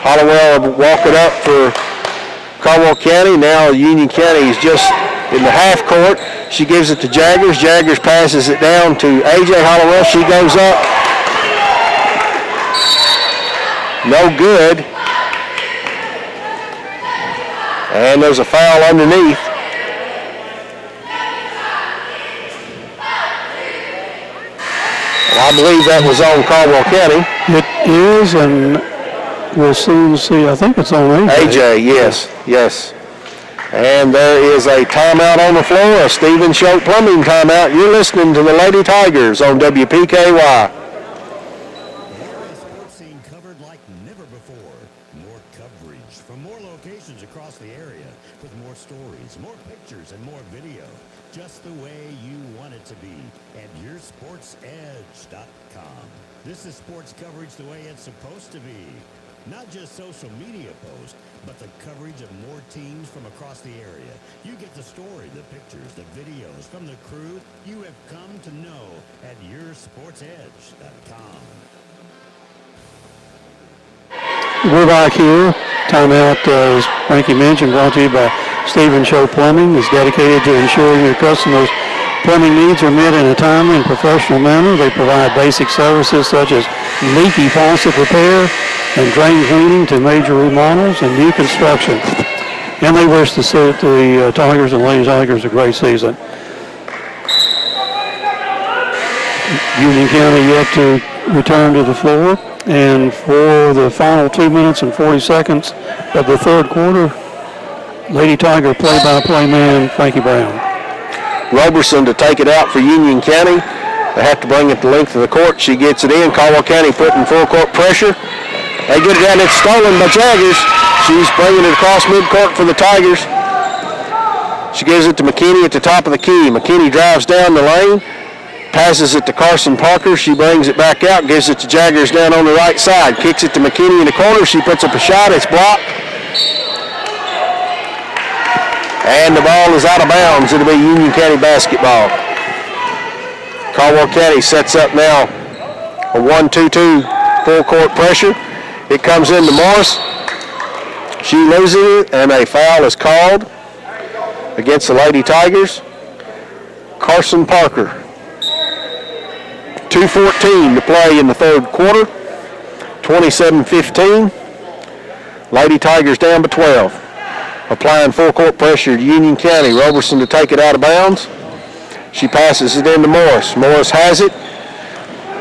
Hollowell will walk it up for Caldwell County. Now Union County is just in the half court. She gives it to Jaggers. Jaggers passes it down to A.J. Hollowell. She goes up. No good. And there's a foul underneath. I believe that was on Caldwell County. It is, and we'll soon see. I think it's on AJ. AJ, yes. And there is a timeout on the floor, a Stephen Schultz plumbing timeout. You're listening to the Lady Tigers on WPKY. Sports scene covered like never before. More coverage from more locations across the area with more stories, more pictures, and more video. Just the way you want it to be at yoursportsedge.com. This is sports coverage the way it's supposed to be. Not just social media posts, but the coverage of more teams from across the area. You get the story, the pictures, the videos from the crew you have come to know at yoursportsedge.com. We're back here. Timeout, as Frankie mentioned, brought to you by Stephen Show Plumbing, is dedicated to ensuring your customers' plumbing needs are met in a timely and professional manner. They provide basic services such as leaky faucet repair and drain cleaning to major remodels and new construction. And they wish to see the Tigers and Lady Tigers a great season. Union County yet to return to the floor. And for the final 2 minutes and 40 seconds of the third quarter, Lady Tiger play-by-play man Frankie Brown. Roberson to take it out for Union County. They have to bring it the length of the court. She gets it in. Caldwell County putting full court pressure. They get it down. It's stolen by Jaggers. She's bringing it across midcourt for the Tigers. She gives it to McKinney at the top of the key. McKinney drives down the lane. Passes it to Carson Parker. She brings it back out, gives it to Jaggers down on the right side. Kicks it to McKinney in the corner. She puts up a shot. It's blocked. And the ball is out of bounds. It'll be Union County basketball. Caldwell County sets up now a 1-2-2 full court pressure. It comes into Morris. She loses it, and a foul is called against the Lady Tigers. Carson Parker. 2:14 to play in the third quarter. 27-15. Lady Tigers down by 12. Applying full court pressure to Union County. Roberson to take it out of bounds. She passes it into Morris. Morris has it.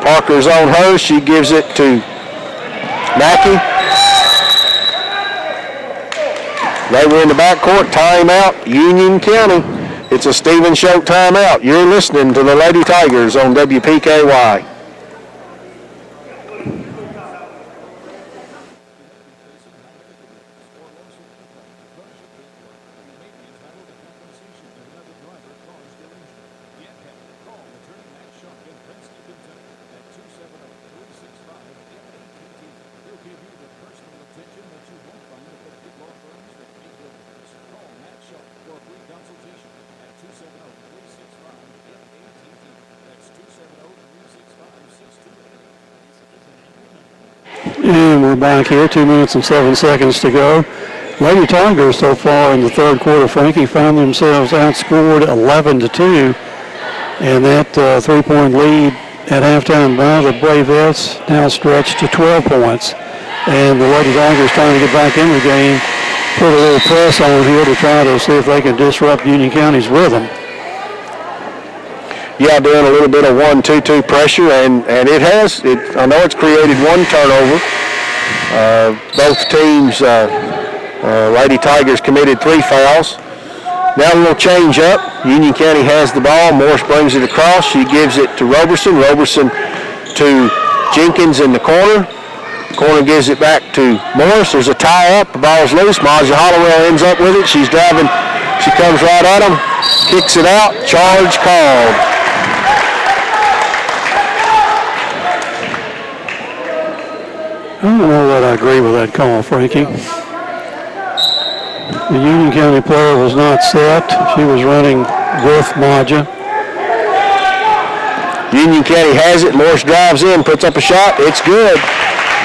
Parker's on her. She gives it to Mackey. They were in the backcourt. Timeout, Union County. It's a Stephen Show timeout. You're listening to the Lady Tigers on WPKY. And we're back here, 2 minutes and 7 seconds to go. Lady Tigers so far in the third quarter, Frankie, found themselves outscored 11-2. And that three-point lead at halftime by the Bravettes now stretched to 12 points. And the Lady Tigers trying to get back in the game, put a little press on here to try to see if they can disrupt Union County's rhythm. Yeah, doing a little bit of 1-2-2 pressure, and it has. I know it's created one turnover. Both teams, Lady Tigers committed 3 fouls. Now we'll change up. Union County has the ball. Morris brings it across. She gives it to Roberson. Roberson to Jenkins in the corner. Corner gives it back to Morris. There's a tie-up. The ball's loose. Maja Hollowell ends up with it. She's driving. She comes right at him. Kicks it out. Charge called. I don't know that I agree with that call, Frankie. The Union County player was not set. She was running with Maja. Union County has it. Morris drives in, puts up a shot. It's good.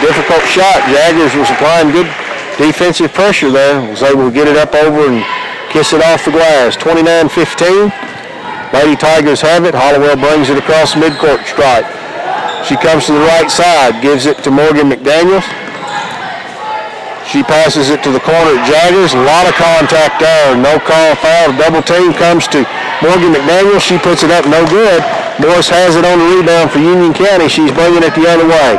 Difficult shot. Jaggers was applying good defensive pressure there. Was able to get it up over and kiss it off the glass. 29-15. Lady Tigers have it. Hollowell brings it across midcourt stripe. She comes to the right side, gives it to Morgan McDaniels. She passes it to the corner at Jaggers. A lot of contact there. No call, foul. Double team comes to Morgan McDaniels. She puts it up, no good. Morris has it on the rebound for Union County. She's bringing it the other way.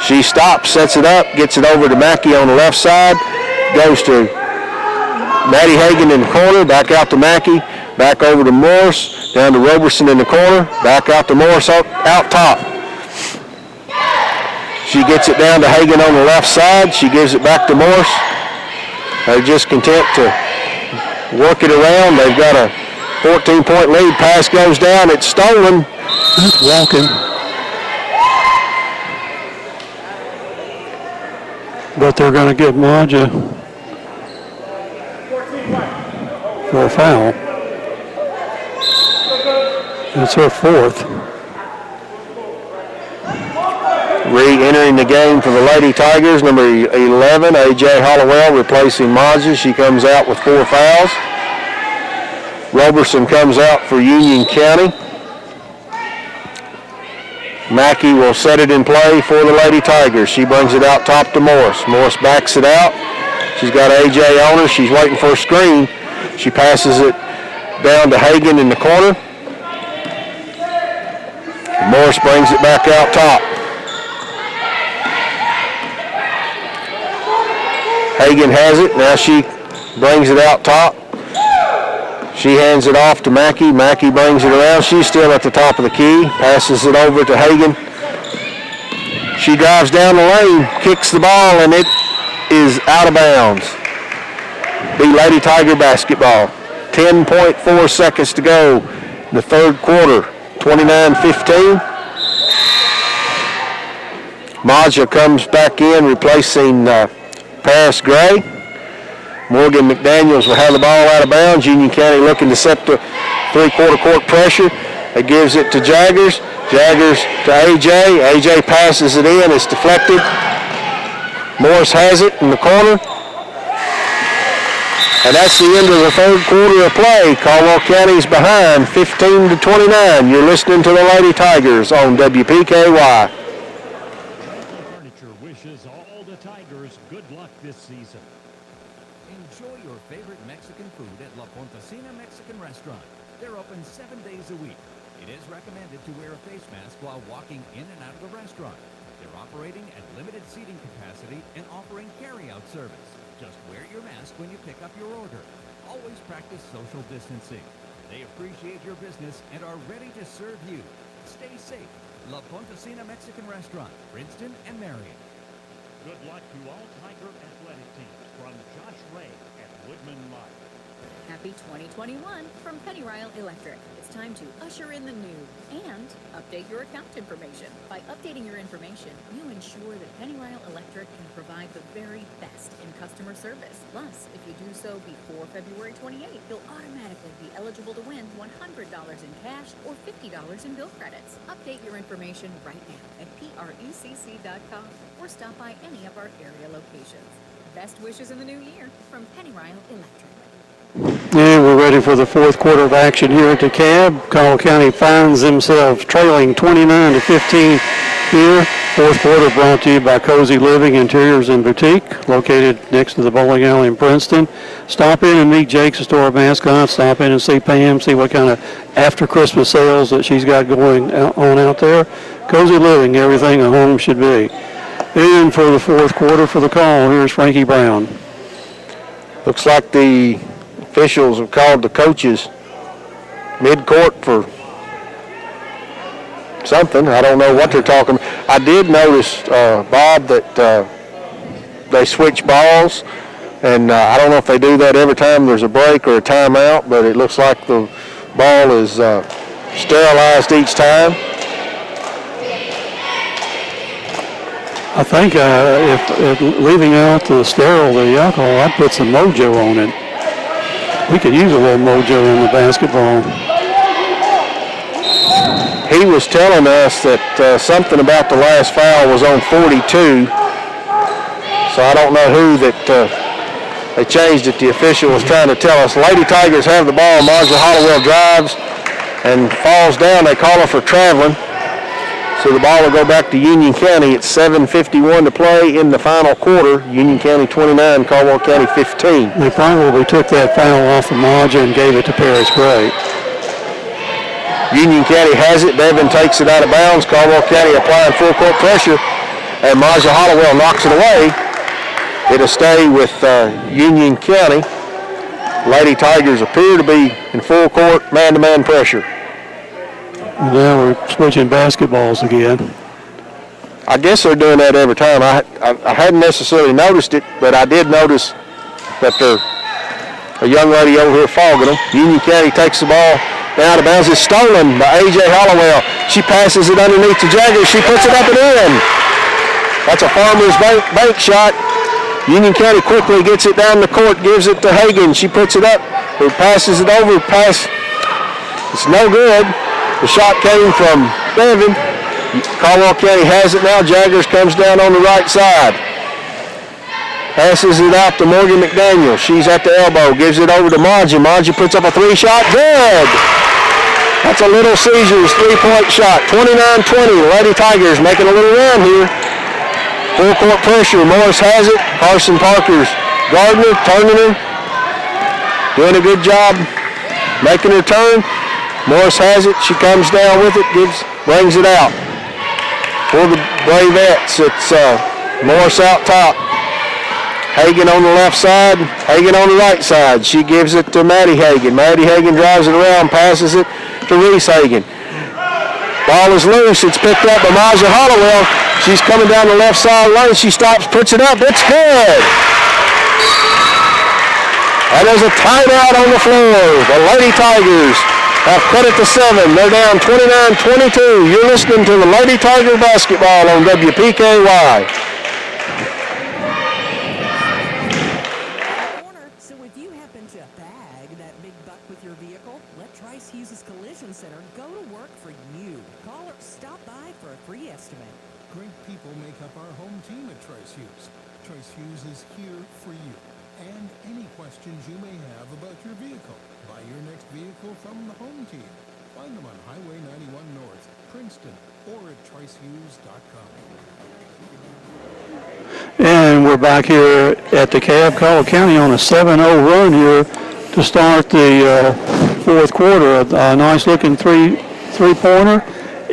She stops, sets it up, gets it over to Mackey on the left side. Goes to Maddie Hagan in the corner, back out to Mackey. Back over to Morris, down to Roberson in the corner. Back out to Morris out top. She gets it down to Hagan on the left side. She gives it back to Morris. They're just content to work it around. They've got a 14-point lead. Pass goes down. It's stolen. That's walking. but they're going to give Maja for a foul. It's her fourth. Re-entering the game for the Lady Tigers, number 11, A.J. Hollowell, replacing Maja. She comes out with 4 fouls. Roberson comes out for Union County. Mackey will set it in play for the Lady Tigers. She brings it out top to Morris. Morris backs it out. She's got A.J. on her. She's waiting for a screen. She passes it down to Hagan in the corner. Morris brings it back out top. Hagan has it. Now she brings it out top. She hands it off to Mackey. Mackey brings it around. She's still at the top of the key. Passes it over to Hagan. She drives down the lane, kicks the ball, and it is out of bounds. Be Lady Tiger basketball. 10.4 seconds to go in the third quarter. 29-15. Maja comes back in, replacing Paris Gray. Morgan McDaniels will have the ball out of bounds. Union County looking to set the three-quarter court pressure. It gives it to Jaggers. Jaggers to A.J. A.J. passes it in. It's deflected. Morris has it in the corner. And that's the end of the third quarter of play. Caldwell County's behind 15-29. You're listening to the Lady Tigers on WPKY. Furniture wishes all the Tigers good luck this season. Enjoy your favorite Mexican food at La Pontesina Mexican Restaurant. They're open 7 days a week. It is recommended to wear a face mask while walking in and out of the restaurant. They're operating at limited seating capacity and offering carry-out service. Just wear your mask when you pick up your order. Always practice social distancing. They appreciate your business and are ready to serve you. Stay safe. La Pontesina Mexican Restaurant, Princeton and Marion. Good luck to all Tiger athletic teams from Josh Ray at Woodman Mike. Happy 2021 from Pennyrile Electric. It's time to usher in the new and update your account information. By updating your information, you ensure that Pennyrile Electric can provide the very best in customer service. Plus, if you do so before February 28th, you'll automatically be eligible to win $100 in cash or $50 in bill credits. Update your information right now at precc.com or stop by any of our area locations. Best wishes in the new year from Pennyrile Electric. And we're ready for the fourth quarter of action here at DeKalb. Caldwell County finds themselves trailing 29-15 here. Fourth quarter brought to you by Cozy Living Interiors and Boutique, located next to the bowling alley in Princeton. Stop in and meet Jake's store mascot. Stop in and see Pam, see what kind of after Christmas sales that she's got going on out there. Cozy Living, everything a home should be. And for the fourth quarter for the call, here's Frankie Brown. Looks like the officials have called the coaches mid-court for something. I don't know what they're talking about. I did notice, Bob, that they switch balls, and I don't know if they do that every time there's a break or a timeout, but it looks like the ball is sterilized each time. I think if leaving out the sterile, the alcohol, I'd put some mojo on it. We could use a little mojo in the basketball. He was telling us that something about the last foul was on 42. So I don't know who that they changed it. The official was trying to tell us. Lady Tigers have the ball. Marjorie Hollowell drives and falls down. They call her for traveling. So the ball will go back to Union County. It's 7:51 to play in the final quarter. Union County 29, Caldwell County 15. They probably took that foul off of Maja and gave it to Paris Gray. Union County has it. Devin takes it out of bounds. Caldwell County applying full court pressure. And Maja Hollowell knocks it away. It'll stay with Union County. Lady Tigers appear to be in full court man-to-man pressure. Now we're switching basketballs again. I guess they're doing that every time. I hadn't necessarily noticed it, but I did notice that a young lady over here fogging them. Union County takes the ball down out of bounds. It's stolen by A.J. Hollowell. She passes it underneath to Jaggers. She puts it up and in. That's a Farmer's Bank shot. Union County quickly gets it down the court, gives it to Hagan. She puts it up, or passes it over. Pass, it's no good. The shot came from Bevan. Caldwell County has it now. Jaggers comes down on the right side. Passes it out to Morgan McDaniel. She's at the elbow, gives it over to Maja. Maja puts up a three-shot, good! That's a Little Caesars three-point shot. 29-20, Lady Tigers making a little run here. Full court pressure, Morris has it. Carson Parker's Gardner, turning her. Doing a good job making her turn. Morris has it, she comes down with it, brings it out. For the Bravettes, it's Morris out top. Hagan on the left side, Hagan on the right side. She gives it to Maddie Hagan. Maddie Hagan drives it around, passes it to Reese Hagan. Ball is loose, it's picked up by Maja Hollowell. She's coming down the left side lane, she stops, puts it up, it's good! And there's a timeout on the floor. The Lady Tigers have cut it to 7. They're down 29-22. You're listening to the Lady Tiger basketball on WPKY. So if you happen to bag that big buck with your vehicle, let Trice Hughes' Collision Center go to work for you. Call or stop by for a free estimate. Great people make up our home team at Trice Hughes. Trice Hughes is here for you. And any questions you may have about your vehicle. Buy your next vehicle from the home team. Find them on Highway 91 North, Princeton, or at tricehughes.com. And we're back here at the cab. Caldwell County on a 7-0 run here to start the fourth quarter. A nice looking three-pointer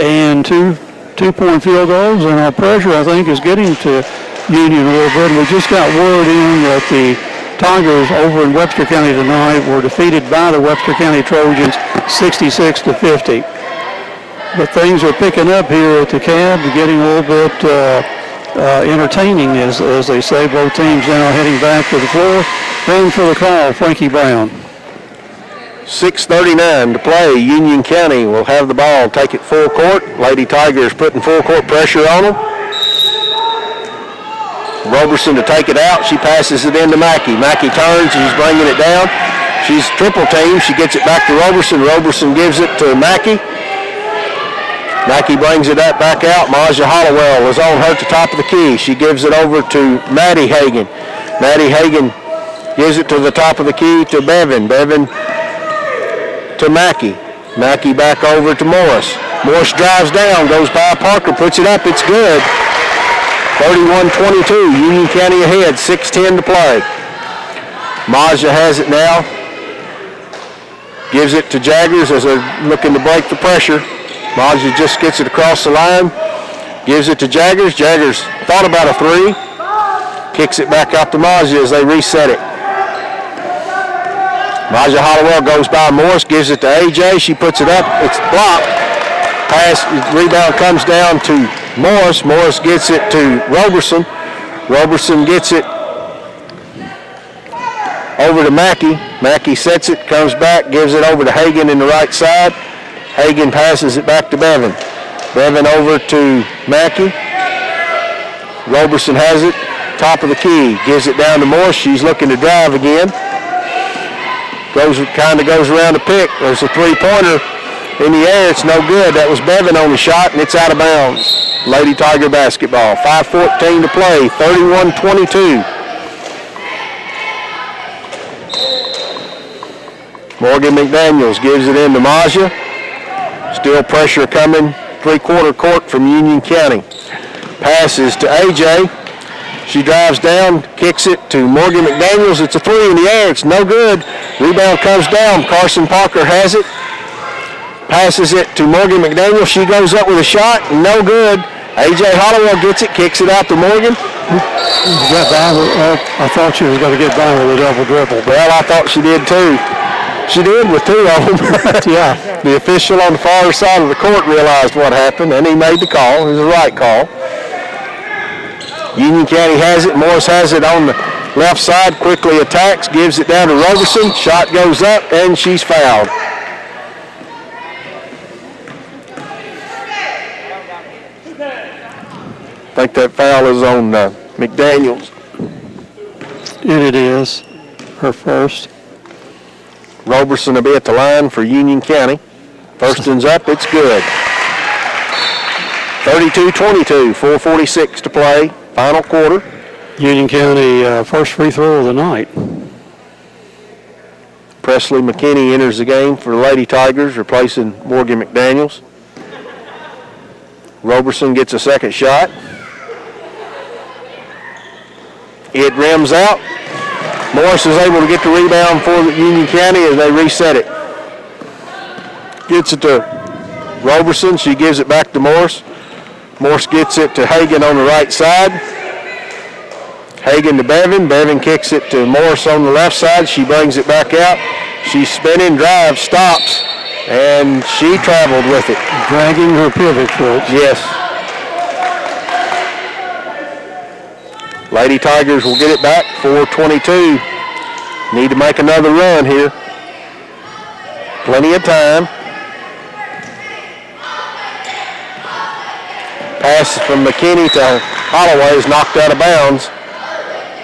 and two-point field goals. And our pressure, I think, is getting to Union a little bit. We just got word in that the Tigers over in Webster County tonight were defeated by the Webster County Trojans 66-50. But things are picking up here at the cab, getting a little bit entertaining, as they say. Both teams now heading back to the floor. Then for the call, Frankie Brown. 6:39 to play. Union County will have the ball, take it full court. Lady Tigers putting full court pressure on them. Roberson to take it out. She passes it into Mackey. Mackey turns. She's bringing it down. She's triple teamed. She gets it back to Roberson. Roberson gives it to Mackey. Mackey brings it back out. Maja Hollowell is on her at the top of the key. She gives it over to Maddie Hagan. Maddie Hagan gives it to the top of the key to Bevan. Bevan to Mackey. Mackey back over to Morris. Morris drives down, goes by Parker, puts it up. It's good. 31-22, Union County ahead, 6:10 to play. Maja has it now. Gives it to Jaggers as they're looking to break the pressure. Maja just gets it across the line. Gives it to Jaggers. Jaggers thought about a three. Kicks it back out to Maja as they reset it. Maja Hollowell goes by Morris, gives it to AJ. She puts it up. It's blocked. Pass, rebound comes down to Morris. Morris gets it to Roberson. Roberson gets it over to Mackey. Mackey sets it, comes back, gives it over to Hagan in the right side. Hagan passes it back to Bevan. Bevan over to Mackey. Roberson has it, top of the key, gives it down to Morris. She's looking to drive again. Kind of goes around the pick. There's a three-pointer in the air. It's no good. That was Bevan on the shot, and it's out of bounds. Lady Tiger basketball. 5:14 to play. 31-22. Morgan McDaniels gives it in to Maja. Still pressure coming. Three-quarter court from Union County. Passes to AJ. She drives down, kicks it to Morgan McDaniels. It's a three in the air. It's no good. Rebound comes down. Carson Parker has it. Passes it to Morgan McDaniel. She goes up with a shot. No good. AJ Hollowell gets it, kicks it out to Morgan. I thought she was going to get by with a double dribble. Well, I thought she did too. She did with two of them. Yeah. The official on the far side of the court realized what happened, and he made the call. It was the right call. Union County has it. Morris has it on the left side. Quickly attacks. Gives it down to Roberson. Shot goes up, and she's fouled. I think that foul is on McDaniels. And it is her first. Roberson will be at the line for Union County. First one's up, it's good. 32-22, 4:46 to play, final quarter. Union County first free throw of the night. Presley McKinney enters the game for the Lady Tigers, replacing Morgan McDaniels. Roberson gets a second shot. It rims out. Morris is able to get the rebound for Union County as they reset it. Gets it to Roberson. She gives it back to Morris. Morris gets it to Hagan on the right side. Hagan to Bevan. Bevan kicks it to Morris on the left side. She brings it back out. She's spinning, drives, stops, and she traveled with it. Dragging her pivot foot. Yes. Lady Tigers will get it back. 4:22. Need to make another run here. Plenty of time. Pass from McKinney to Holloway is knocked out of bounds.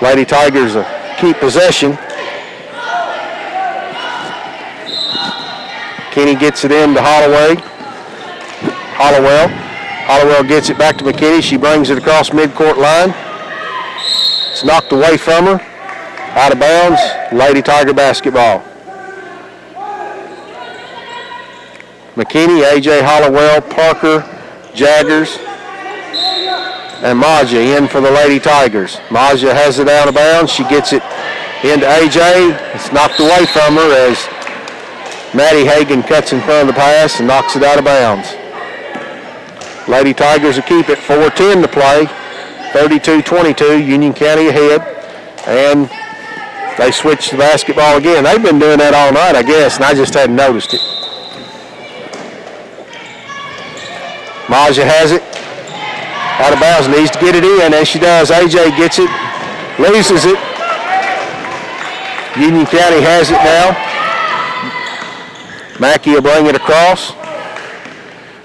Lady Tigers keep possession. McKinney gets it in to Holloway. Hollowell gets it back to McKinney. She brings it across midcourt line. It's knocked away from her. Out of bounds. Lady Tiger basketball. McKinney, A.J. Hollowell, Parker, Jaggers, and Maja in for the Lady Tigers. Maja has it out of bounds. She gets it into A.J. It's knocked away from her as Maddie Hagan cuts in front of the pass and knocks it out of bounds. Lady Tigers will keep it. 4:10 to play. 32-22, Union County ahead. And they switch the basketball again. They've been doing that all night, I guess, and I just hadn't noticed it. Maja has it. Out of bounds, needs to get it in. As she does, A.J. gets it, loses it. Union County has it now. Mackey will bring it across.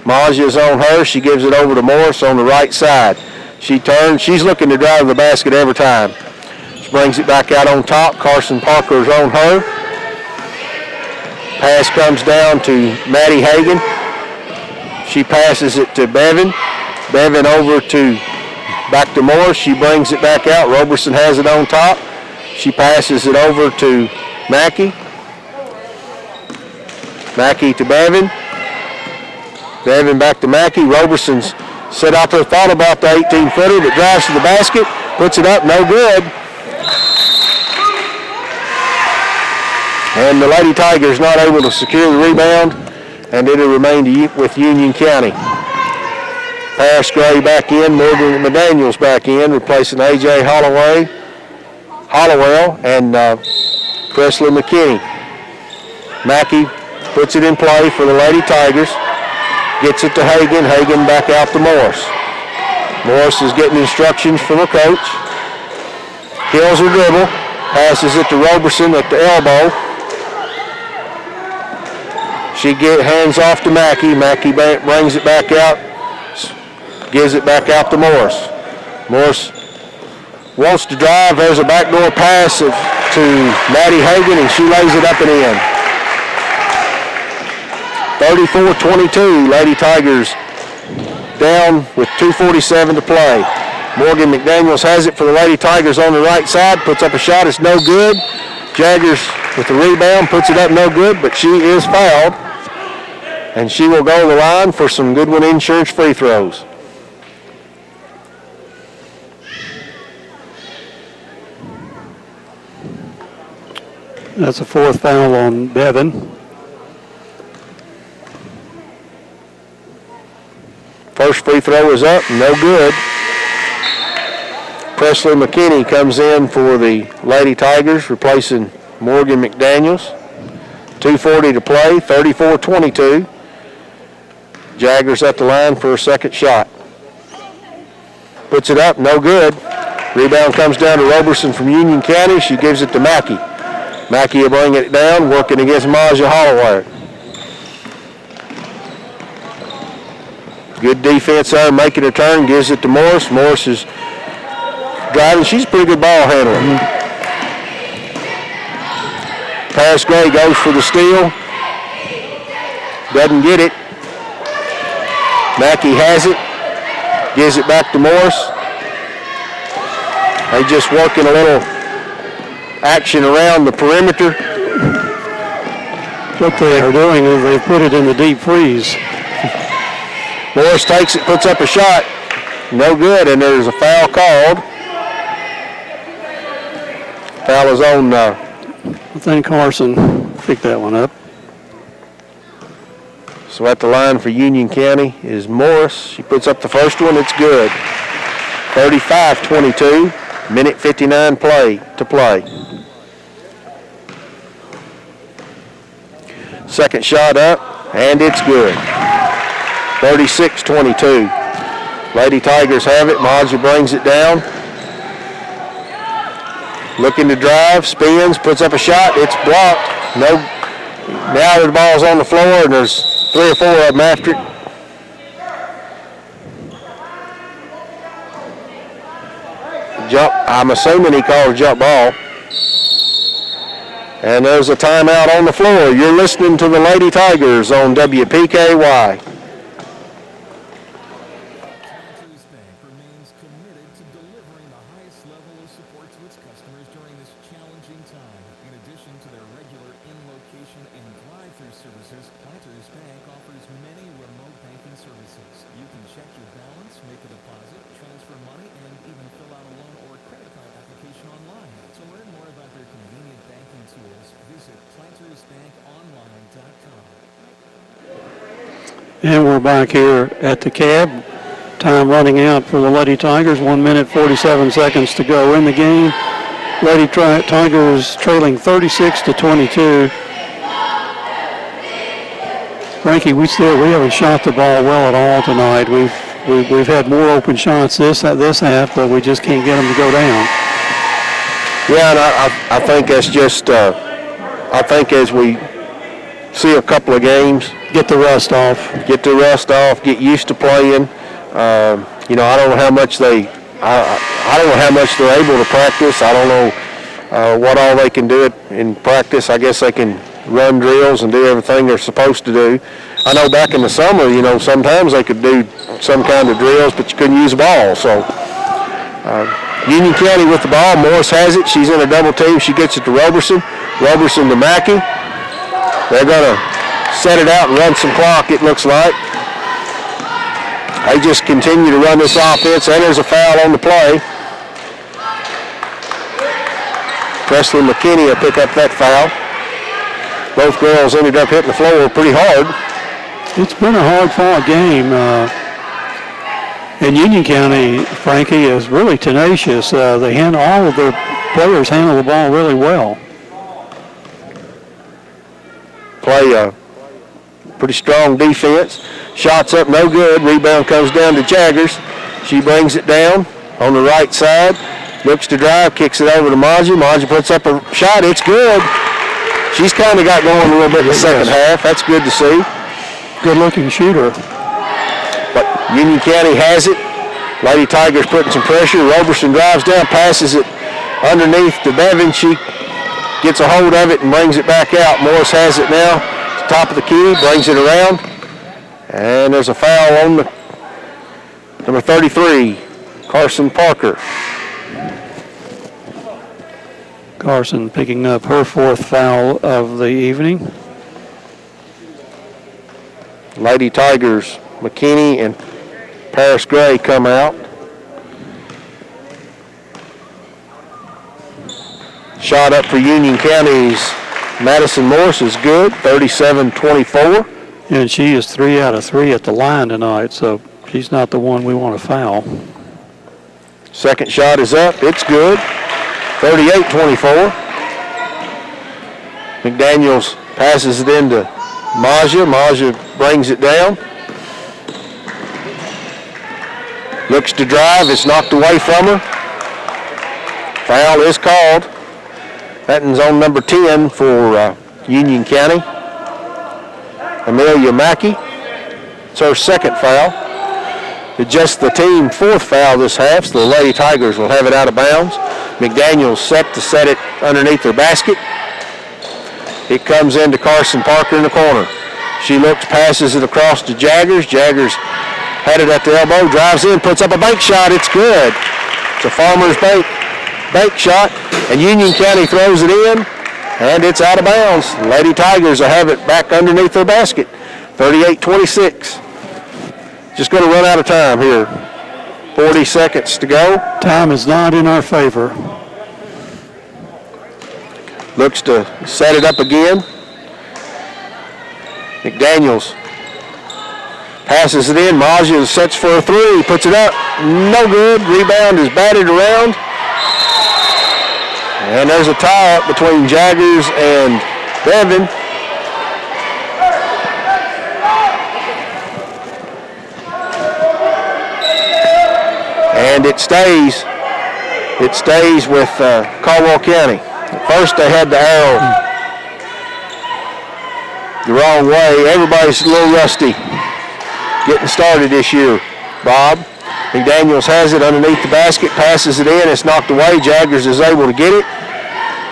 Maja is on her. She gives it over to Morris on the right side. She turns. She's looking to drive the basket every time. She brings it back out on top. Carson Parker is on her. Pass comes down to Maddie Hagan. She passes it to Bevan. Bevan over to back to Morris. She brings it back out. Roberson has it on top. She passes it over to Mackey. Mackey to Bevan. Bevan back to Mackey. Roberson's set out there, thought about the 18-footer that drives to the basket, puts it up, no good. And the Lady Tigers not able to secure the rebound, and it'll remain with Union County. Pass Gray back in, Morgan McDaniels back in, replacing A.J. Hollowell, and Presley McKinney. Mackey puts it in play for the Lady Tigers. Gets it to Hagan. Hagan back out to Morris. Morris is getting instructions from her coach. Kills her dribble. Passes it to Roberson at the elbow. She hands off to Mackey. Mackey brings it back out. Gives it back out to Morris. Morris wants to drive. There's a backdoor pass to Maddie Hagan, and she lays it up and in. 34-22, Lady Tigers down with 2:47 to play. Morgan McDaniels has it for the Lady Tigers on the right side, puts up a shot, it's no good. Jaggers with the rebound, puts it up, no good, but she is fouled. And she will go to the line for some Goodwin Insurance free throws. That's a fourth foul on Bevan. First free throw is up, no good. Presley McKinney comes in for the Lady Tigers, replacing Morgan McDaniels. 2:40 to play, 34-22. Jaggers at the line for a second shot. Puts it up, no good. Rebound comes down to Roberson from Union County. She gives it to Mackey. Mackey will bring it down, working against Maja Holloway. Good defense there, making a turn, gives it to Morris. Morris is driving. She's a pretty good ball handler. Paris Gray goes for the steal. Doesn't get it. Mackey has it. Gives it back to Morris. They just working a little action around the perimeter. What they are doing is they've put it in the deep freeze. Morris takes it, puts up a shot. No good, and there's a foul called. Foul is on. I think Carson picked that one up. So at the line for Union County is Morris. She puts up the first one. It's good. 35-22. Minute 59 to play. Second shot up, and it's good. 36-22. Lady Tigers have it. Maja brings it down. Looking to drive, spins, puts up a shot. It's blocked. No. Now the ball's on the floor, and there's 3 or 4 of them after it. Jump. I'm assuming he called a jump ball. And there's a timeout on the floor. You're listening to the Lady Tigers on WPKY. And we're back here at the cab. Time running out for the Lady Tigers. 1 minute, 47 seconds to go in the game. Lady Tigers trailing 36-22. Frankie, we haven't shot the ball well at all tonight. We've had more open shots this half, but we just can't get them to go down. Yeah, and I think that's just. I think as we see a couple of games, get the rust off, get used to playing. I don't know how much I don't know how much they're able to practice. I don't know what all they can do in practice. I guess they can run drills and do everything they're supposed to do. I know back in the summer, sometimes they could do some kind of drills, but you couldn't use a ball. So Union County with the ball. Morris has it. She's in a double team. She gets it to Roberson. Roberson to Mackey. They're going to set it out and run some clock, it looks like. They just continue to run this offense, and there's a foul on the play. Presley McKinney will pick up that foul. Both girls ended up hitting the floor pretty hard. It's been a hard-fought game. And Union County, Frankie, is really tenacious. All of their players handle the ball really well. Play pretty strong defense. Shots up, no good. Rebound comes down to Jaggers. She brings it down on the right side. Looks to drive, kicks it over to Maja. Maja puts up a shot. It's good. She's kind of got going a little bit in the second half. That's good to see. Good-looking shooter. But Union County has it. Lady Tigers putting some pressure. Roberson drives down, passes it underneath to Bevan. She gets a hold of it and brings it back out. Morris has it now. Top of the key, brings it around. And there's a foul on the number 33, Carson Parker. Carson picking up her 4th foul of the evening. Lady Tigers, McKinney and Paris Gray come out. Shot up for Union County's Madison Morris is good, 37-24. And she is 3 out of 3 at the line tonight, so she's not the one we want to foul. Second shot is up, it's good, 38-24. McDaniels passes it into Maja. Maja brings it down. Looks to drive, it's knocked away from her. Foul is called. That is on number 10 for Union County. Amelia Mackey. It's her 2nd foul. It's just the team 4th foul this half, so the Lady Tigers will have it out of bounds. McDaniels set it underneath their basket. It comes into Carson Parker in the corner. She looks, passes it across to Jaggers. Jaggers had it at the elbow, drives in, puts up a bank shot. It's good. It's a Farmer's bank shot, and Union County throws it in, and it's out of bounds. Lady Tigers will have it back underneath their basket. 38-26. Just going to run out of time here. 40 seconds to go. Time is not in our favor. Looks to set it up again. McDaniels passes it in. Maggio sets for a three. Puts it up. No good. Rebound is batted around. And there's a tie-up between Jaggers and Bevan. And it stays with Caldwell County. At first they had the arrow the wrong way. Everybody's a little rusty getting started this year. Bob McDaniels has it underneath the basket, passes it in. It's knocked away. Jaggers is able to get it.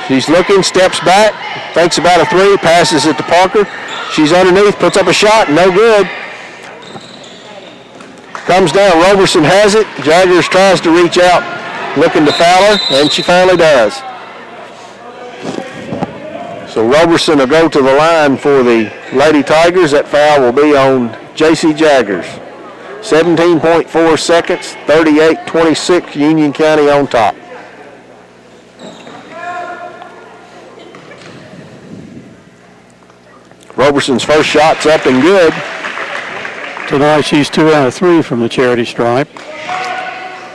She's looking, steps back, thinks about a three, passes it to Parker. She's underneath, puts up a shot, no good. Comes down, Roberson has it. Jaggers tries to reach out, looking to foul her, and she finally does. So Roberson will go to the line for the Lady Tigers. That foul will be on J.C. Jaggers. 17.4 seconds, 38-26, Union County on top. Roberson's first shot's up and good. Tonight she's 2 out of 3 from the charity stripe.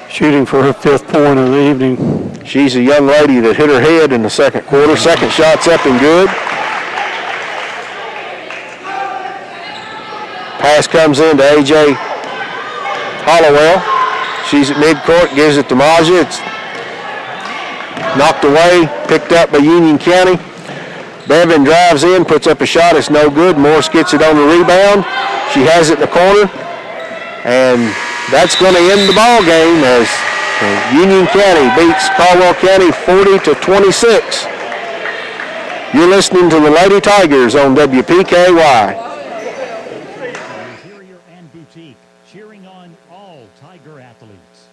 Shooting for her 5th point of the evening. She's a young lady that hit her head in the second quarter. Second shot's up and good. Pass comes in to A.J. Hollowell. She's at midcourt, gives it to Maggio. It's knocked away, picked up by Union County. Bevan drives in, puts up a shot. It's no good. Morris gets it on the rebound. She has it in the corner. And that's going to end the ball game as Union County beats Caldwell County 40-26. You're listening to the Lady Tigers on WPKY. Interior and boutique, cheering on all Tiger athletes.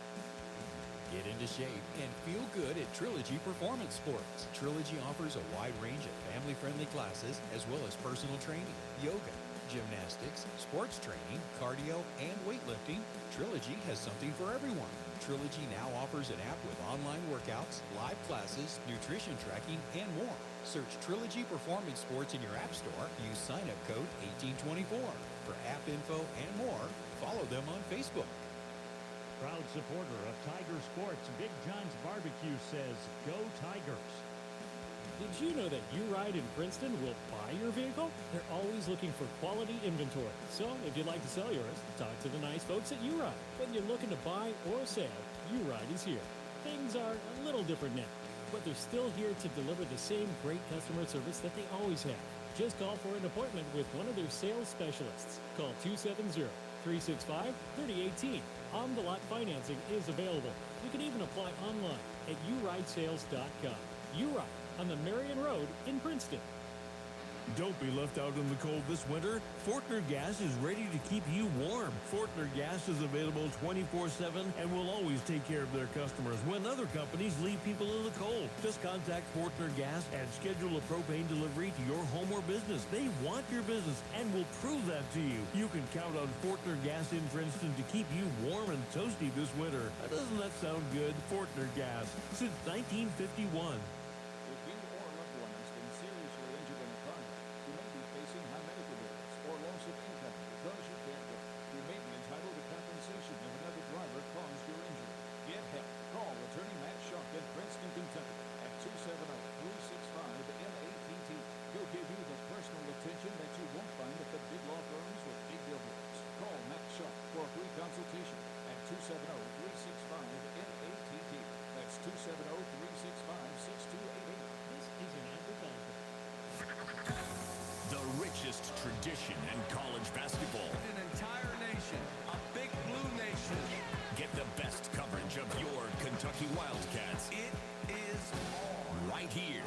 Get into shape and feel good at Trilogy Performance Sports. Trilogy offers a wide range of family-friendly classes as well as personal training, yoga, gymnastics, sports training, cardio, and weightlifting. Trilogy has something for everyone. Trilogy now offers an app with online workouts, live classes, nutrition tracking, and more. Search Trilogy Performance Sports in your app store. Use sign-up code 1824. For app info and more, follow them on Facebook. Proud supporter of Tiger Sports, Big John's Barbecue says, "Go Tigers." Did you know that U-Ride in Princeton will buy your vehicle? They're always looking for quality inventory. So if you'd like to sell yours, talk to the nice folks at U-Ride. Whether you're looking to buy or sell, U-Ride is here. Things are a little different now, but they're still here to deliver the same great customer service that they always have. Just call for an appointment with one of their sales specialists. Call 270-365-3018. On-the-lot financing is available. You can even apply online at uridesales.com. U-Ride on the Marion Road in Princeton. Don't be left out in the cold this winter. Fortner Gas is ready to keep you warm. Fortner Gas is available 24/7 and will always take care of their customers when other companies leave people in the cold. Just contact Fortner Gas and schedule a propane delivery to your home or business. They want your business and will prove that to you. You can count on Fortner Gas in Princeton to keep you warm and toasty this winter. Doesn't that sound good? Fortner Gas, since 1951. Tradition in college basketball. An entire nation, a big blue nation. Get the best coverage of your Kentucky Wildcats. It is on right here.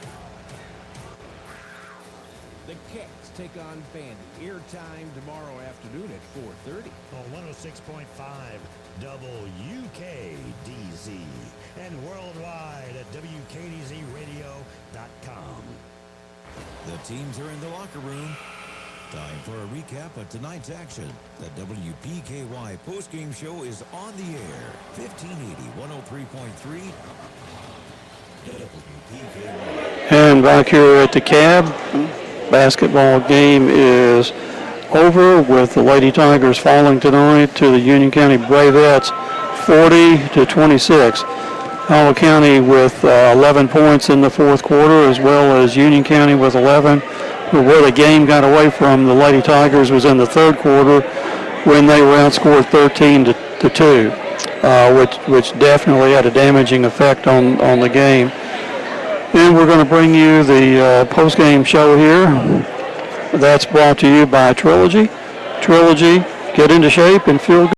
take on Bandy. Airtime tomorrow afternoon at 4:30. On 106.5 WKDZ and worldwide at WKDZradio.com. The teams are in the locker room. Time for a recap of tonight's action. The WPKY postgame show is on the air. 1580, 103.3 WPKY. And back here at the cab, basketball game is over with the Lady Tigers falling tonight to the Union County Bravettes 40-26. Howell County with 11 points in the fourth quarter, as well as Union County with 11. But where the game got away from the Lady Tigers was in the third quarter when they were outscored 13-2, which definitely had a damaging effect on the game. And we're going to bring you the post-game show here. That's brought to you by Trilogy. Trilogy, get into shape and feel good.